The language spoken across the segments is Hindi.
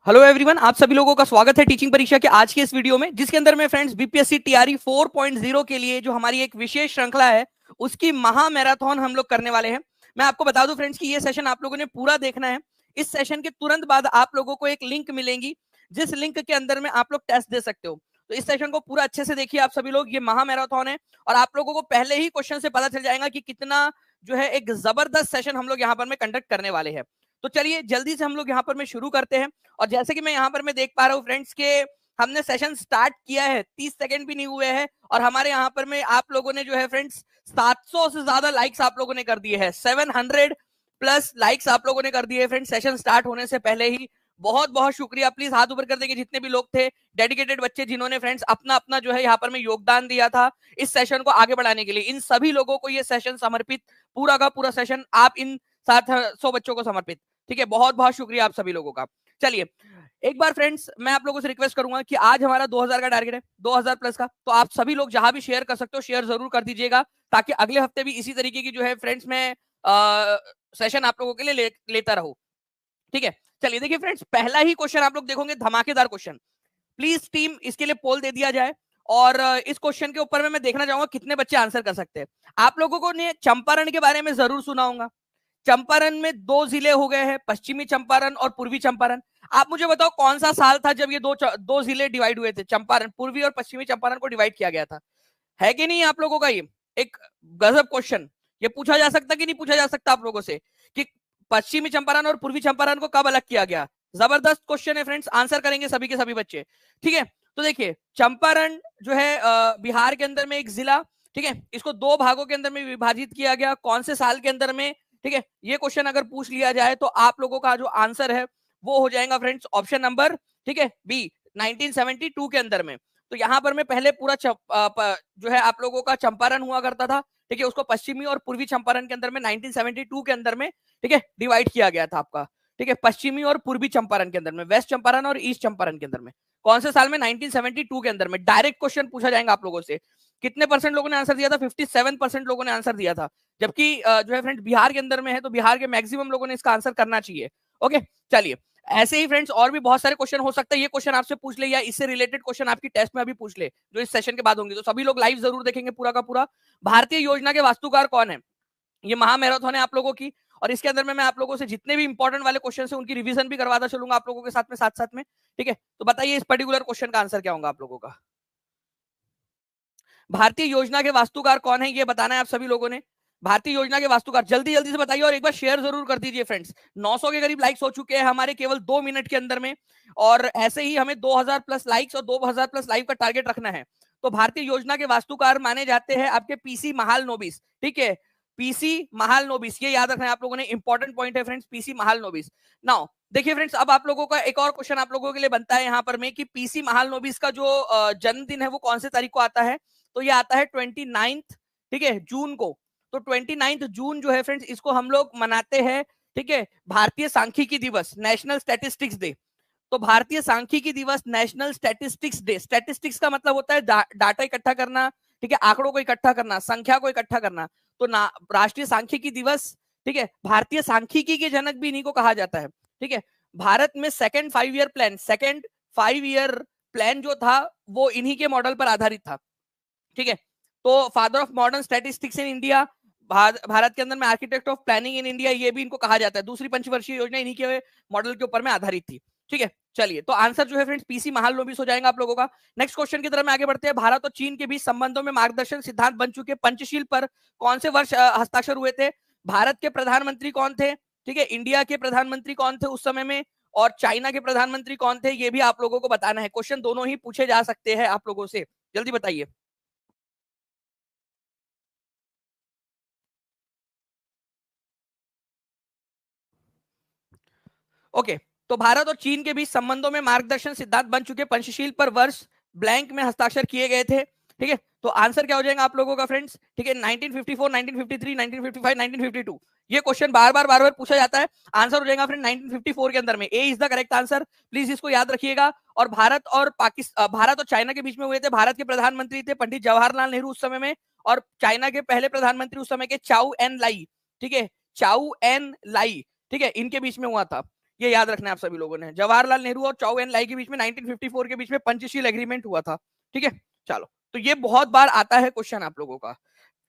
हेलो एवरीवन, आप सभी लोगों का स्वागत है टीचिंग परीक्षा के आज के इस वीडियो में, जिसके अंदर में फ्रेंड्स बीपीएससी टीआरई 4.0 के लिए जो हमारी एक विशेष श्रृंखला है उसकी महा मैराथन हम लोग करने वाले हैं। मैं आपको बता दूं फ्रेंड्स कि ये सेशन आप लोगों ने पूरा देखना है। इस सेशन के तुरंत बाद आप लोगों को एक लिंक मिलेगी, जिस लिंक के अंदर में आप लोग टेस्ट दे सकते हो। तो इस सेशन को पूरा अच्छे से देखिए आप सभी लोग। ये महा मैराथन है और आप लोगों को पहले ही क्वेश्चन से पता चल जाएगा कि कितना जो है एक जबरदस्त सेशन हम लोग यहाँ पर में कंडक्ट करने वाले हैं। तो चलिए जल्दी से हम लोग यहाँ पर में शुरू करते हैं। और जैसे कि मैं यहाँ पर मैं देख पा रहा हूँ फ्रेंड्स के हमने सेशन स्टार्ट किया है, 30 सेकंड भी नहीं हुए हैं और हमारे यहाँ पर में आप लोगों ने जो है फ्रेंड्स 700 से ज्यादा लाइक्स आप लोगों ने कर दिए हैं। 700 प्लस लाइक्स आप लोगों ने कर दिए फ्रेंड्स सेशन स्टार्ट होने से पहले ही। बहुत बहुत शुक्रिया। प्लीज हाथ ऊपर कर देंगे जितने भी लोग थे, डेडिकेटेड बच्चे जिन्होंने फ्रेंड्स अपना अपना जो है यहाँ पर में योगदान दिया था इस सेशन को आगे बढ़ाने के लिए। इन सभी लोगों को ये सेशन समर्पित, पूरा का पूरा सेशन आप इन 700 बच्चों को समर्पित। ठीक है, बहुत बहुत शुक्रिया आप सभी लोगों का। चलिए एक बार फ्रेंड्स मैं आप लोगों से रिक्वेस्ट करूंगा कि आज हमारा 2000 का टारगेट है, 2000 प्लस का। तो आप सभी लोग जहां भी शेयर कर सकते हो शेयर जरूर कर दीजिएगा, ताकि अगले हफ्ते भी इसी तरीके की जो है फ्रेंड्स मैं सेशन आप लोगों के लिए लेता रहूं। ठीक है, चलिए देखिए फ्रेंड्स, पहला ही क्वेश्चन आप लोग देखोगे, धमाकेदार क्वेश्चन। प्लीज टीम इसके लिए पोल दे दिया जाए और इस क्वेश्चन के ऊपर में मैं देखना चाहूंगा कितने बच्चे आंसर कर सकते हैं। आप लोगों को ने चंपारण के बारे में जरूर सुना होगा। चंपारण में दो जिले हो गए हैं, पश्चिमी चंपारण और पूर्वी चंपारण। आप मुझे बताओ कौन सा साल था जब ये दो जिले डिवाइड हुए थे, चंपारण, पूर्वी और पश्चिमी चंपारण को डिवाइड किया गया था। है कि नहीं आप लोगों का ये एक गजब क्वेश्चन। ये पूछा जा सकता कि नहीं पूछा जा सकता आप लोगों से कि पश्चिमी चंपारण और पूर्वी चंपारण को कब अलग किया गया? जबरदस्त क्वेश्चन है फ्रेंड्स, आंसर करेंगे सभी के सभी बच्चे। ठीक है, तो देखिए चंपारण जो है बिहार के अंदर में एक जिला, ठीक है, इसको दो भागों के अंदर में विभाजित किया गया, कौन से साल के अंदर में? ठीक है, ये क्वेश्चन अगर पूछ लिया जाए तो आप लोगों का जो आंसर है वो हो जाएगा फ्रेंड्स ऑप्शन नंबर, ठीक है, बी, 1972 के अंदर में। तो यहाँ पर मैं पहले पूरा जो है आप लोगों का चंपारण हुआ करता था, ठीक है, उसको पश्चिमी और पूर्वी चंपारण के अंदर में 1972 के अंदर में, ठीक है, डिवाइड किया गया था आपका। ठीक है, पश्चिमी और पूर्वी चंपारण के अंदर में, वेस्ट चंपारण और ईस्ट चंपारण के अंदर में, कौन से साल में? 1972 के अंदर में। डायरेक्ट क्वेश्चन पूछा जाएगा आप लोगों से। कितने परसेंट लोगों ने आंसर दिया था? 57% लोगों ने आंसर दिया था। जबकि जो है फ्रेंड्स बिहार के अंदर में है, तो बिहार के मैक्सिमम लोगों ने इसका आंसर करना चाहिए। ओके, चलिए ऐसे ही फ्रेंड्स और भी बहुत सारे क्वेश्चन हो सकते हैं। ये क्वेश्चन आपसे पूछ ले या इससे रिलेटेड क्वेश्चन आपकी टेस्ट में अभी पूछ ले, जो इस सेशन के बाद होंगे। तो सभी लोग लाइव जरूर देखेंगे पूरा का पूरा। भारतीय योजना के वास्तुकार कौन है? ये महा मैराथन है आप लोगों की, और इसके अंदर में मैं आप लोगों से जितने भी इंपॉर्टेंट वाले क्वेश्चन है उनकी रिवीजन भी करवाता चलूंगा आप लोगों के साथ में, साथ साथ में। ठीक है, तो बताइए इस पर्टिकुलर क्वेश्चन का आंसर क्या होगा आप लोगों का? भारतीय योजना के वास्तुकार कौन है ये बताना है आप सभी लोगों ने। भारतीय योजना के वास्तुकार जल्दी जल्दी से बताइए और एक बार शेयर जरूर कर दीजिए फ्रेंड्स। 900 के करीब लाइक्स हो चुके हैं हमारे केवल 2 मिनट के अंदर में, और ऐसे ही हमें 2000 प्लस लाइक्स और 2000 प्लस लाइव का टारगेट रखना है। तो भारतीय योजना के वास्तुकार माने जाते हैं आपके पीसी महालनोबिस। ठीक है, पीसी महालनोबिस, ये याद रखना है आप लोगों ने, इंपॉर्टेंट पॉइंट है फ्रेंड्स, पीसी महालनोबिस। नाउ देखिए फ्रेंड्स, अब आप लोगों का एक और क्वेश्चन आप लोगों के लिए बनता है यहाँ पर में कि पीसी महालनोबिस का जो जन्मदिन है वो कौन से तारीख को आता है? तो ये आता है 29, ठीक है, जून को। तो 29 जून जो है फ्रेंड्स, इसको हम लोग मनाते हैं, ठीक है, भारतीय सांख्यिकी दिवस, नेशनल स्टैटिस्टिक्स डे। तो भारतीय सांख्यिकी दिवस, नेशनल स्टैटिस्टिक्स डे। स्टैटिस्टिक्स का मतलब होता है डाटा इकट्ठा करना, ठीक है, आंकड़ों को इकट्ठा करना, संख्या को इकट्ठा करना। तो राष्ट्रीय सांख्यिकी दिवस, ठीक है, भारतीय सांख्यिकी के जनक भी इन्हीं को कहा जाता है। ठीक है, भारत में second 5 year plan, second 5 year plan जो था वो इन्हीं के मॉडल पर आधारित था। ठीक है, तो father of modern statistics in India, Bharat के अंदर में architect of planning in India, ये भी इनको कहा जाता है। दूसरी पंचवर्षीय योजना इन्हीं के मॉडल के ऊपर में आधारित थी। ठीक है, चलिए तो आंसर जो है फ्रेंड्स पीसी महालनोबिस हो जाएगा आप लोगों का। नेक्स्ट क्वेश्चन की तरफ में आगे बढ़ते हैं। भारत और चीन के बीच संबंधों में मार्गदर्शन सिद्धांत बन चुके पंचशील पर कौन से वर्ष हस्ताक्षर हुए थे? भारत के प्रधानमंत्री कौन थे? ठीक है, इंडिया के प्रधानमंत्री कौन थे उस समय में, और चाइना के प्रधानमंत्री कौन थे, ये भी आप लोगों को बताना है। क्वेश्चन दोनों ही पूछे जा सकते हैं आप लोगों से, जल्दी बताइए। ओके, तो भारत और चीन के बीच संबंधों में मार्गदर्शन सिद्धांत बन चुके पंचशील पर वर्ष ब्लैंक में हस्ताक्षर किए गए थे। ठीक है, तो आंसर क्या हो जाएगा आप लोगों का फ्रेंड्स? ठीक है, 1954, 1953, 1955, 1952। ये क्वेश्चन बार बार पूछा जाता है। आंसर हो जाएगा फ्रेंड 1954 के अंदर में। A is the correct answer, please इसको याद रखिएगा। और भारत और चाइना के बीच में हुए थे। भारत के प्रधानमंत्री थे पंडित जवाहरलाल नेहरू उस समय में, और चाइना के पहले प्रधानमंत्री उस समय के चाउ एन लाई, ठीक है, चाउ एन लाई, ठीक है, इनके बीच में हुआ था। ये याद रखना है आप सभी लोगों ने। जवाहरलाल नेहरू और चाउ एन लाई के बीच में 1954 के बीच में पंचशील एग्रीमेंट हुआ था। ठीक है, चलो, तो ये बहुत बार आता है क्वेश्चन आप लोगों का।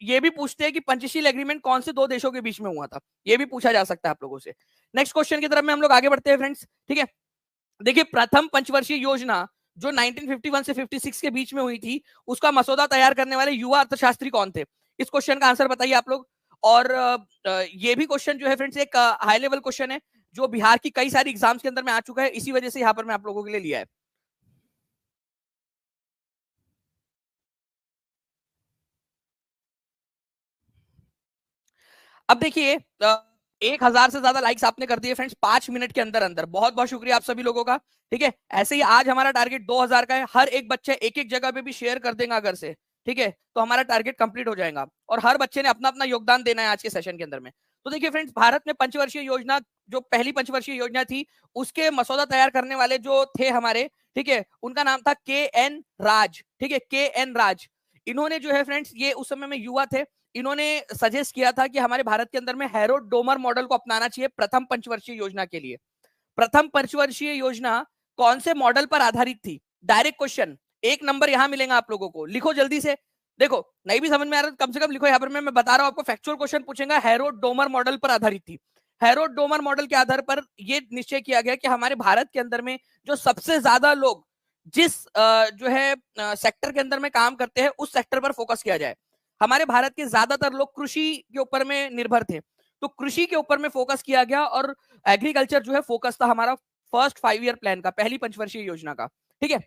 ये भी पूछते हैं कि पंचशील एग्रीमेंट कौन से दो देशों के बीच में हुआ था, ये भी पूछा जा सकता है आप लोगों से। नेक्स्ट क्वेश्चन की तरफ में हम लोग आगे बढ़ते हैं फ्रेंड्स। ठीक है, देखिए प्रथम पंचवर्षीय योजना जो 1951 से 56 के बीच में हुई थी, उसका मसौदा तैयार करने वाले युवा अर्थशास्त्री कौन थे? इस क्वेश्चन का आंसर बताइए आप लोग। और ये भी क्वेश्चन जो है फ्रेंड्स एक हाई लेवल क्वेश्चन है, जो बिहार की कई सारी एग्जाम्स के अंदर में आ चुका है, इसी वजह से यहाँ पर मैं आप लोगों के लिए लिया है। अब देखिए 1000 से ज्यादा लाइक्स आपने कर दिए फ्रेंड्स 5 मिनट के अंदर अंदर, बहुत बहुत शुक्रिया आप सभी लोगों का। ठीक है, ऐसे ही आज हमारा टारगेट 2000 का है, हर एक बच्चा एक एक जगह पे भी शेयर कर देगा अगर से, ठीक है, तो हमारा टारगेट कंप्लीट हो जाएगा और हर बच्चे ने अपना अपना योगदान देना है आज के सेशन के अंदर में। तो देखिए फ्रेंड्स, भारत में पंचवर्षीय योजना, जो पहली पंचवर्षीय योजना थी, उसके मसौदा तैयार करने वाले जो थे हमारे, ठीक है, उनका नाम था के.एन. राज। ठीक है, के.एन. राज। इन्होंने जो है फ्रेंड्स, ये उस समय में युवा थे, इन्होंने सजेस्ट किया था कि हमारे भारत के अंदर में हैरोल्ड डोमर मॉडल को अपनाना चाहिए प्रथम पंचवर्षीय योजना के लिए। प्रथम पंचवर्षीय योजना कौन से मॉडल पर आधारित थी? डायरेक्ट क्वेश्चन, 1 नंबर यहां मिलेगा आप लोगों को, लिखो जल्दी से। देखो, नहीं भी समझ में आ रहा कम से कम लिखो, यहाँ पर मैं बता रहा हूं आपको, फैक्चुअल क्वेश्चन पूछेगा, हैरोल्ड डोमर मॉडल पर आधारित थी। हैरोल्ड डोमर मॉडल के आधार पर यह निश्चय किया गया कि हमारे भारत के अंदर में जो सबसे ज्यादा लोग जिस जो है सेक्टर के अंदर में काम करते हैं, उस सेक्टर पर फोकस किया जाए। हमारे भारत के ज्यादातर लोग कृषि के ऊपर में निर्भर थे, तो कृषि के ऊपर में फोकस किया गया और एग्रीकल्चर जो है फोकस था हमारा फर्स्ट 5 ईयर प्लान का, पहली पंचवर्षीय योजना का। ठीक है,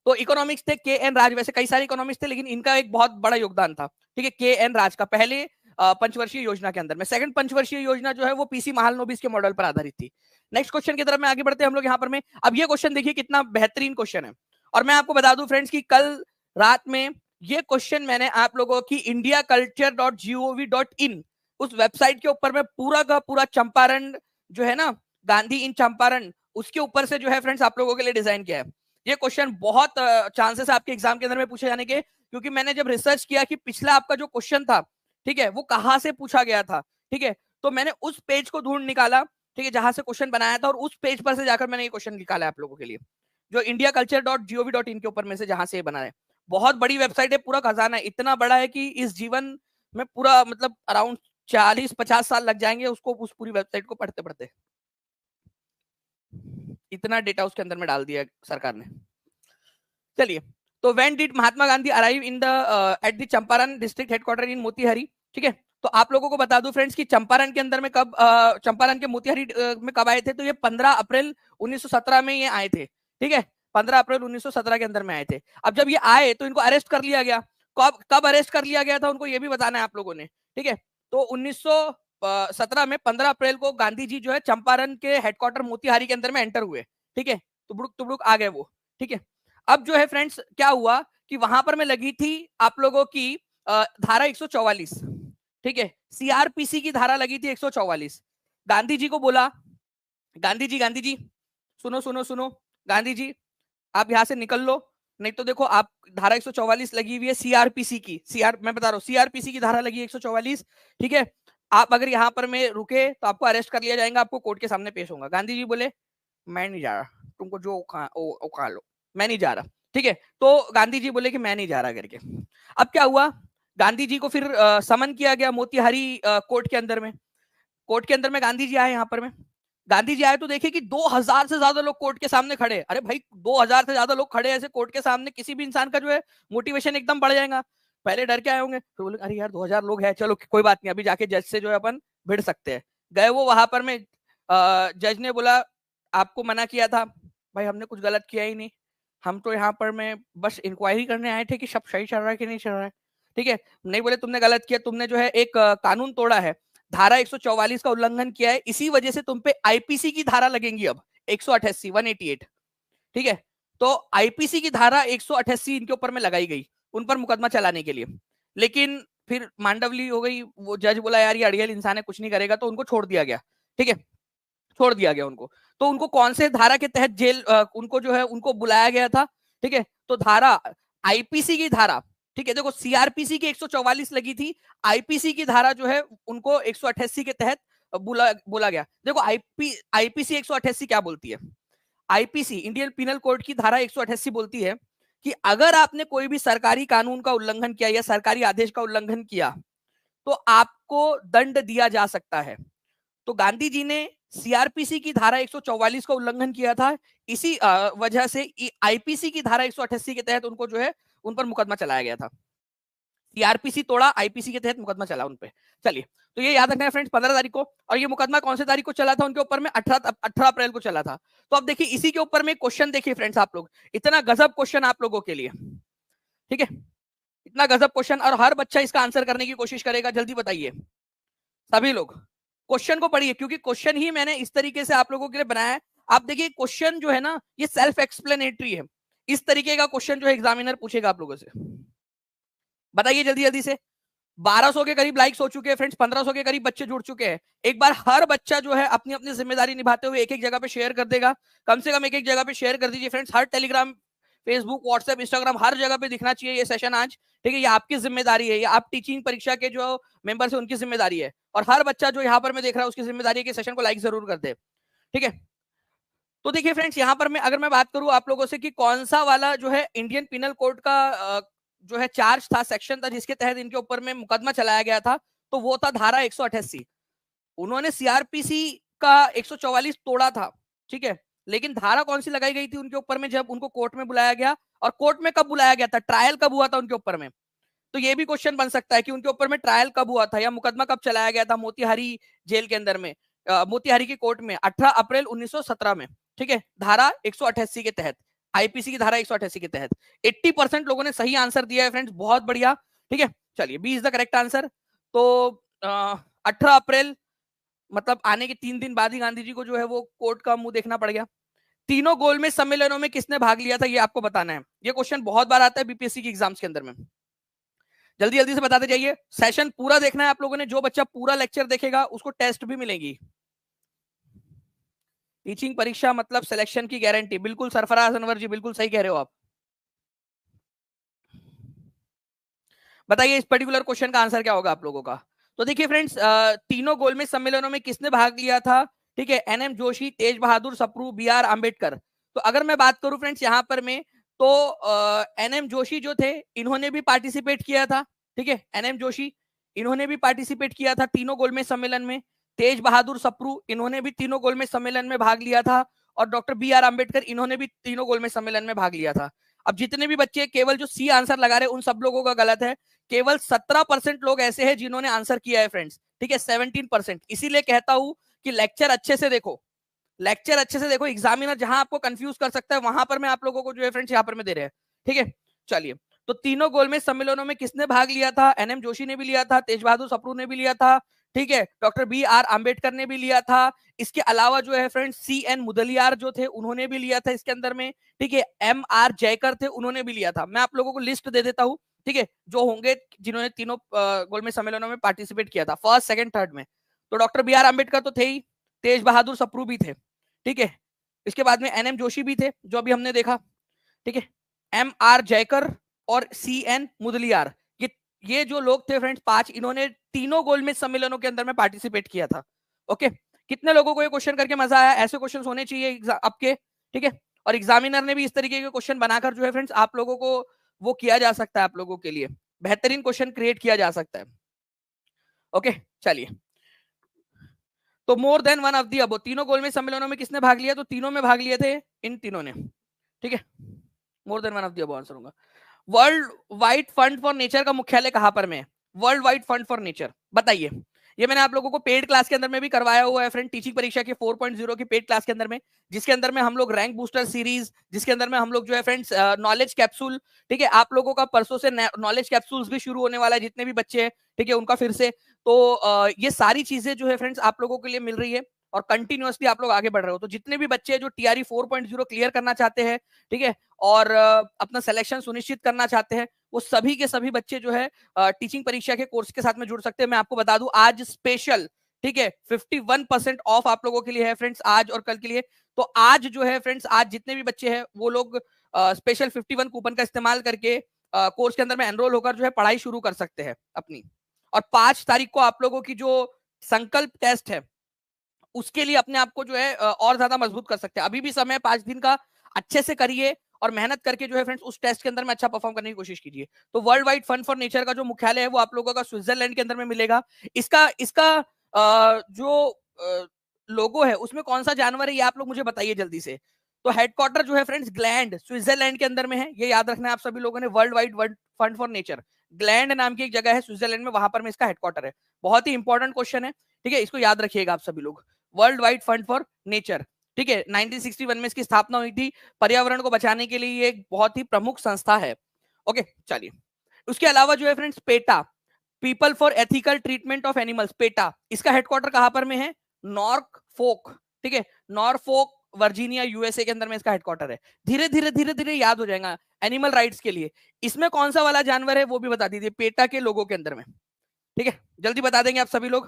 तो इकोनॉमिक्स थे के.एन. राज, वैसे कई सारे इकोनॉमिक्स थे लेकिन इनका एक बहुत बड़ा योगदान था। ठीक है, के.एन. राज का पहले पंचवर्षीय योजना के अंदर में। सेकंड पंचवर्षीय योजना जो है वो पीसी महालनोबिस के मॉडल पर आधारित थी। नेक्स्ट क्वेश्चन की तरफ में आगे बढ़ते हैं हम लोग यहाँ पर में। अब ये क्वेश्चन देखिए कितना बेहतरीन क्वेश्चन है, और मैं आपको बता दूं फ्रेंड्स कि कल रात में ये क्वेश्चन मैंने आप लोगों की indiaculture.gov.in उस वेबसाइट के ऊपर में पूरा का पूरा चंपारण जो है ना, गांधी इन चंपारण, उसके ऊपर से जो है फ्रेंड्स आप लोगों के लिए डिजाइन किया है। ये क्वेश्चन बहुत चांसेस आपके एग्जाम के अंदर में पूछे जाने के, क्योंकि मैंने जब रिसर्च किया कि पिछला आपका जो क्वेश्चन था, ठीक है, वो कहां से पूछा गया था, ठीक है, तो मैंने उस पेज को ढूंढ निकाला, ठीक है, जहां से क्वेश्चन बनाया था, और उस पेज पर से जाकर मैंने ये क्वेश्चन निकाला आप लोगों के लिए, जो indiaculture.gov.in के ऊपर में से जहां से ये बना है। बहुत बड़ी वेबसाइट है, पूरा खजाना है, इतना बड़ा है कि इस जीवन में पूरा मतलब अराउंड 40-50 साल लग जाएंगे उसको, उस पूरी वेबसाइट को पढ़ते पढ़ते। इतना डेटा उसके अंदर में डाल दिया सरकार ने। चलिए, तो when did Mahatma Gandhi arrive in the at the Champaran district headquarter in Motihari? ठीक है, तो आप लोगों को बता दूं फ्रेंड्स कि चंपारण के अंदर में कब चंपारण के मोतीहारी में कब आए थे? तो ये 15 अप्रैल 1917 में ये आए थे। ठीक है, 15 अप्रैल 1917 के अंदर में आए थे। अब जब ये आए तो इनको अरेस्ट कर लिया गया। कब कब अरेस्ट कर लिया गया था उनको, ये भी बताना है आप लोगों ने। ठीक है, तो 1917 में 15 अप्रैल को गांधी जी जो है चंपारण के हेडक्वार्टर मोतीहारी के अंदर में एंटर हुए। ठीक है, तुबड़ुक तुबड़ुक आ गए वो। ठीक है, अब जो है फ्रेंड्स क्या हुआ कि वहां पर में लगी थी आप लोगों की धारा 144। ठीक है, सीआरपीसी की धारा लगी थी 144। गांधी जी को बोला, गांधी जी सुनो सुनो सुनो, गांधी जी आप यहां से निकल लो, नहीं तो देखो आप धारा 144 लगी हुई है सीआरपीसी की, मैं बता रहा हूँ सीआरपीसी की धारा लगी है 144। ठीक है, आप अगर यहाँ पर में रुके तो आपको अरेस्ट कर लिया जाएगा, आपको कोर्ट के सामने पेश होगा। गांधी जी बोले मैं नहीं जा रहा, तुमको जो उखा लो, मैं नहीं जा रहा। ठीक है, तो गांधी जी बोले कि मैं नहीं जा रहा करके। अब क्या हुआ, गांधी जी को फिर समन किया गया मोतीहारी कोर्ट के अंदर में। कोर्ट के अंदर में गांधी जी आए, यहाँ पर में गांधी जी आए तो देखिए कि 2000 से ज्यादा लोग कोर्ट के सामने खड़े। अरे भाई 2000 से ज्यादा लोग खड़े ऐसे कोर्ट के सामने, किसी भी इंसान का जो है मोटिवेशन एकदम बढ़ जाएगा। पहले डर के आए होंगे, तो बोले अरे यार 2000 लोग हैं, चलो कोई बात नहीं, अभी जाके जज से जो है अपन भिड़ सकते हैं। गए वो वहां पर में, जज ने बोला आपको मना किया था। भाई हमने कुछ गलत किया ही नहीं, हम तो यहाँ पर में बस इंक्वायरी करने आए थे कि सब सही चल रहा है कि नहीं चल रहा है। ठीक है, नहीं बोले तुमने गलत किया, तुमने जो है एक कानून तोड़ा है, धारा 144 का उल्लंघन किया है, इसी वजह से तुम पे आईपीसी की धारा लगेंगी अब 188 188। ठीक है, तो आईपीसी की धारा 188 इनके ऊपर में लगाई गई उन पर मुकदमा चलाने के लिए। लेकिन फिर मांडवली हो गई, वो जज बोला यार ये अड़ियल इंसान है, कुछ नहीं करेगा, तो उनको छोड़ दिया गया। ठीक है, छोड़ दिया गया उनको। तो उनको कौन से धारा के तहत जेल उनको जो है उनको बुलाया गया था? ठीक है, तो धारा आईपीसी की धारा, ठीक है, देखो सीआरपीसी की 144 लगी थी, आईपीसी की धारा जो है उनको 188 के तहत बोला गया। देखो आईपीसी 188 क्या बोलती है? आईपीसी इंडियन पिनल कोड की धारा 188 बोलती है कि अगर आपने कोई भी सरकारी कानून का उल्लंघन किया या सरकारी आदेश का उल्लंघन किया तो आपको दंड दिया जा सकता है। तो गांधी जी ने सीआरपीसी की धारा 144 का उल्लंघन किया था, इसी वजह से आईपीसी की धारा 188 के तहत उनको जो है उन पर मुकदमा चलाया गया था। सीआरपीसी तोड़ा, आईपीसी के तहत मुकदमा चला उन पे। चलिए, तो ये याद रखना है फ्रेंड्स 15 तारीख को। और ये मुकदमा कौन से तारीख को चला था उनके ऊपर में? 18 अप्रैल को चला था। तो अब देखिए इसी के ऊपर में क्वेश्चन देखिए फ्रेंड्स, आप लोग इतना गजब क्वेश्चन आप लोगों के लिए, ठीक है, इतना गजब क्वेश्चन, और हर बच्चा इसका आंसर करने की कोशिश करेगा। जल्दी बताइए सभी लोग, क्वेश्चन को पढ़िए, क्योंकि क्वेश्चन ही मैंने इस तरीके से आप लोगों के लिए बनाया है। आप देखिए क्वेश्चन जो है ना, ये सेल्फ एक्सप्लेनेटरी है। इस तरीके का क्वेश्चन जो है एग्जामिनर पूछेगा आप लोगों से। बताइए जल्दी जल्दी से। 1200 के करीब लाइक्स हो चुके हैं फ्रेंड्स, 1500 के करीब बच्चे जुड़ चुके हैं। एक बार हर बच्चा जो है अपनी अपनी जिम्मेदारी निभाते हुए एक एक जगह पे शेयर कर देगा। कम से कम एक एक जगह पे शेयर कर दीजिए फ्रेंड्स। हर टेलीग्राम, फेसबुक, व्हाट्सएप, इंस्टाग्राम, हर जगह पे दिखना चाहिए ये सेशन आज, ठीक है। ये आपकी जिम्मेदारी है, ये आप टीचिंग परीक्षा के जो मेंबर्स है उनकी जिम्मेदारी है। और हर बच्चा जो यहाँ पर मैं देख रहा हूँ उसकी जिम्मेदारी है कि सेशन को लाइक जरूर कर दे, ठीक है। तो देखिए फ्रेंड्स, यहाँ पर मैं अगर मैं बात करूं आप लोगों से कि कौन सा वाला जो है इंडियन पिनल कोड का जो है चार्ज था, सेक्शन था, जिसके तहत इनके ऊपर में मुकदमा चलाया गया था, तो वो था धारा 188। उन्होंने सीआरपीसी का 144 तोड़ा था, ठीक है। लेकिन धारा कौन सी लगाई गई थी उनके ऊपर में जब उनको कोर्ट में बुलाया गया? और कोर्ट में कब बुलाया गया था? ट्रायल कब हुआ था उनके ऊपर में? तो ये भी क्वेश्चन बन सकता है कि उनके ऊपर में ट्रायल कब हुआ था या मुकदमा कब चलाया गया था मोतिहारी जेल के अंदर में, मोतिहारी की कोर्ट में 18 अप्रैल 1917 में, ठीक है, धारा 188 के तहत, आईपीसी की धारा 188 के तहत। 80% लोगों ने सही आंसर दिया है फ्रेंड्स, बहुत बढ़िया, ठीक है। चलिए, B is the correct answer. तो 18 अप्रैल मतलब आने के 3 दिन बाद ही गांधी जी को जो है वो कोर्ट का मुंह देखना पड़ गया। तीनों गोलमेज सम्मेलनों में किसने भाग लिया था, ये आपको बताना है। ये क्वेश्चन बहुत बार आता है बीपीएससी की एग्जाम्स के अंदर में। जल्दी जल्दी से बताते जाइए। सेशन पूरा देखना है आप लोगों ने, जो बच्चा पूरा लेक्चर देखेगा उसको टेस्ट भी मिलेगी। टीचिंग परीक्षा मतलब सिलेक्शन की गारंटी, बिल्कुल सरफराज अनवर जी, बिल्कुल सही कह रहे हो आप। बताइए इस पर्टिकुलर क्वेश्चन का आंसर क्या होगा आप लोगों का। तो देखिए फ्रेंड्स, तीनों गोलमेज सम्मेलनों में किसने भाग लिया था? ठीक है, N M Joshi, Tej Bahadur Sapru, B R Ambedkar. तो अगर मैं बात करूं फ्रेंड्स यहाँ पर में, तो एनएम जोशी जो थे इन्होंने भी पार्टिसिपेट किया था, ठीक है। एनएम जोशी इन्होंने भी पार्टिसिपेट किया था तीनों गोलमेज सम्मेलन में। तेज बहादुर सप्रू इन्होंने भी तीनों गोलमेज सम्मेलन में भाग लिया था। और डॉक्टर बी आर अम्बेडकर इन्होंने भी तीनों गोलमेज सम्मेलन में भाग लिया था। अब जितने भी बच्चे केवल जो सी आंसर लगा रहे उन सब लोगों का गलत है। केवल 17% लोग ऐसे हैं जिन्होंने आंसर किया है फ्रेंड्स, ठीक है, 17%। इसीलिए कहता हूं कि लेक्चर अच्छे से देखो, लेक्चर अच्छे से देखो। एग्जामिनर जहां आपको कंफ्यूज कर सकता है वहां पर मैं आप लोगों को जो है फ्रेंड्स यहाँ पर मैं दे रहे हैं, ठीक है। चलिए, तो तीनों गोलमेज सम्मेलनों में किसने भाग लिया था? एनएम जोशी ने भी लिया था, तेज बहादुर सप्रू ने भी लिया था, ठीक है, डॉक्टर बी आर अम्बेडकर ने भी लिया था। इसके अलावा जो है फ्रेंड्स सी एन मुदलियार जो थे उन्होंने भी लिया था इसके अंदर में, ठीक है। एम आर जयकर थे, उन्होंने भी लिया था। मैं आप लोगों को लिस्ट दे देता हूँ, ठीक है, जो होंगे जिन्होंने तीनों गोलमेज सम्मेलनों में पार्टिसिपेट किया था, फर्स्ट, सेकंड, थर्ड में। तो डॉक्टर बी आर अम्बेडकर तो थे ही, तेज बहादुर सप्रू भी थे, ठीक है। इसके बाद में एनएम जोशी भी थे जो अभी हमने देखा, ठीक है। एम आर जयकर और सी एन मुदलियार, ये जो लोग थे फ्रेंड्स 5, इन्होंने तीनों गोलमेज सम्मेलनों के अंदर में पार्टिसिपेट किया था। ओके, कितने लोगों को ये क्वेश्चन करके मजा आया? ऐसे क्वेश्चन होने चाहिए आपके, ठीक है। और एग्जामिनर ने भी इस तरीके के क्वेश्चन बनाकर जो है फ्रेंड्स आप लोगों को वो किया जा सकता है, आप लोगों के लिए बेहतरीन क्वेश्चन क्रिएट किया जा सकता है। ओके, चलिए, तो more than one of the above, तीनों गोलमेज सम्मेलनों में किसने भाग लिया? तो तीनों में भाग लिए थे इन तीनों ने, ठीक है। More than one of the above answer होगा। World Wide Fund for Nature का मुख्यालय कहां पर में है? World Wide Fund for Nature, बताइए। ये मैंने आप लोगों को पेड क्लास के अंदर में भी करवाया हुआ है फ्रेंड, टीचिंग परीक्षा के 4.0 की पेड क्लास के अंदर में, जिसके अंदर में हम लोग रैंक बूस्टर सीरीज, जिसके अंदर में हम लोग जो है फ्रेंड्स नॉलेज कैप्सूल, ठीक है, आप लोगों का परसों से नॉलेज कैप्सूल्स भी शुरू होने वाला है, जितने भी बच्चे हैं, ठीक है, उनका फिर से। तो ये सारी चीजें जो है फ्रेंड्स आप लोगों के लिए मिल रही है और कंटिन्यूअसली आप लोग आगे बढ़ रहे हो। तो जितने भी बच्चे जो टीआरई 4.0 क्लियर करना चाहते हैं, ठीक है, और अपना सिलेक्शन सुनिश्चित करना चाहते हैं, वो सभी के सभी बच्चे जो है टीचिंग परीक्षा के कोर्स के साथ में जुड़ सकते हैं। मैं आपको बता दूं आज स्पेशल, ठीक है, 51% ऑफ आप लोगों के लिए है फ्रेंड्स, आज और कल के लिए। तो आज जो है फ्रेंड्स, आज जितने भी बच्चे हैं वो लोग स्पेशल 51 कूपन का इस्तेमाल करके कोर्स के अंदर में एनरोल होकर जो है पढ़ाई शुरू कर सकते हैं अपनी। और 5 तारीख को आप लोगों की जो संकल्प टेस्ट है, उसके लिए अपने आप को जो है और ज्यादा मजबूत कर सकते हैं। अभी भी समय 5 दिन का, अच्छे से करिए और मेहनत करके जो है फ्रेंड्स उस टेस्ट के अंदर में अच्छा परफॉर्म करने की कोशिश कीजिए। तो world Wide Fund for Nature का जो मुख्यालय है वो आप लोगों का स्विट्जरलैंड के अंदर में मिलेगा। इसका इसका जो लोगो है उसमें कौन सा जानवर है ये आप लोग मुझे बताइए जल्दी से। तो हेडक्वार्टर जो है फ्रेंड्स ग्लैंड स्विट्जरलैंड के अंदर में है, ये याद रखना है आप सभी लोगों ने। World Wide Fund for nature gland नाम की एक जगह है स्विट्जरलैंड में, वहां पर में इसका हेडक्वार्टर है। बहुत ही इंपॉर्टेंट क्वेश्चन है, ठीक है, इसको याद रखिएगा आप सभी लोग। World Wide Fund for nature, ठीक है, 1961 में इसकी स्थापना हुई थी। पर्यावरण को बचाने के लिए ये एक बहुत ही प्रमुख संस्था है। ओके चलिए, उसके अलावा जो है friends PETA, people for ethical treatment of animals, PETA, इसका हेडक्वार्टर कहां पर में है? नॉर्फोक, ठीक है, नॉर्फोक वर्जीनिया यूएसए के अंदर में इसका हेडक्वार्टर है। धीरे धीरे धीरे धीरे याद हो जाएगा। एनिमल राइट्स के लिए इसमें कौन सा वाला जानवर है वो भी बता दीजिए पेटा के लोगों के अंदर में, ठीक है, जल्दी बता देंगे आप सभी लोग।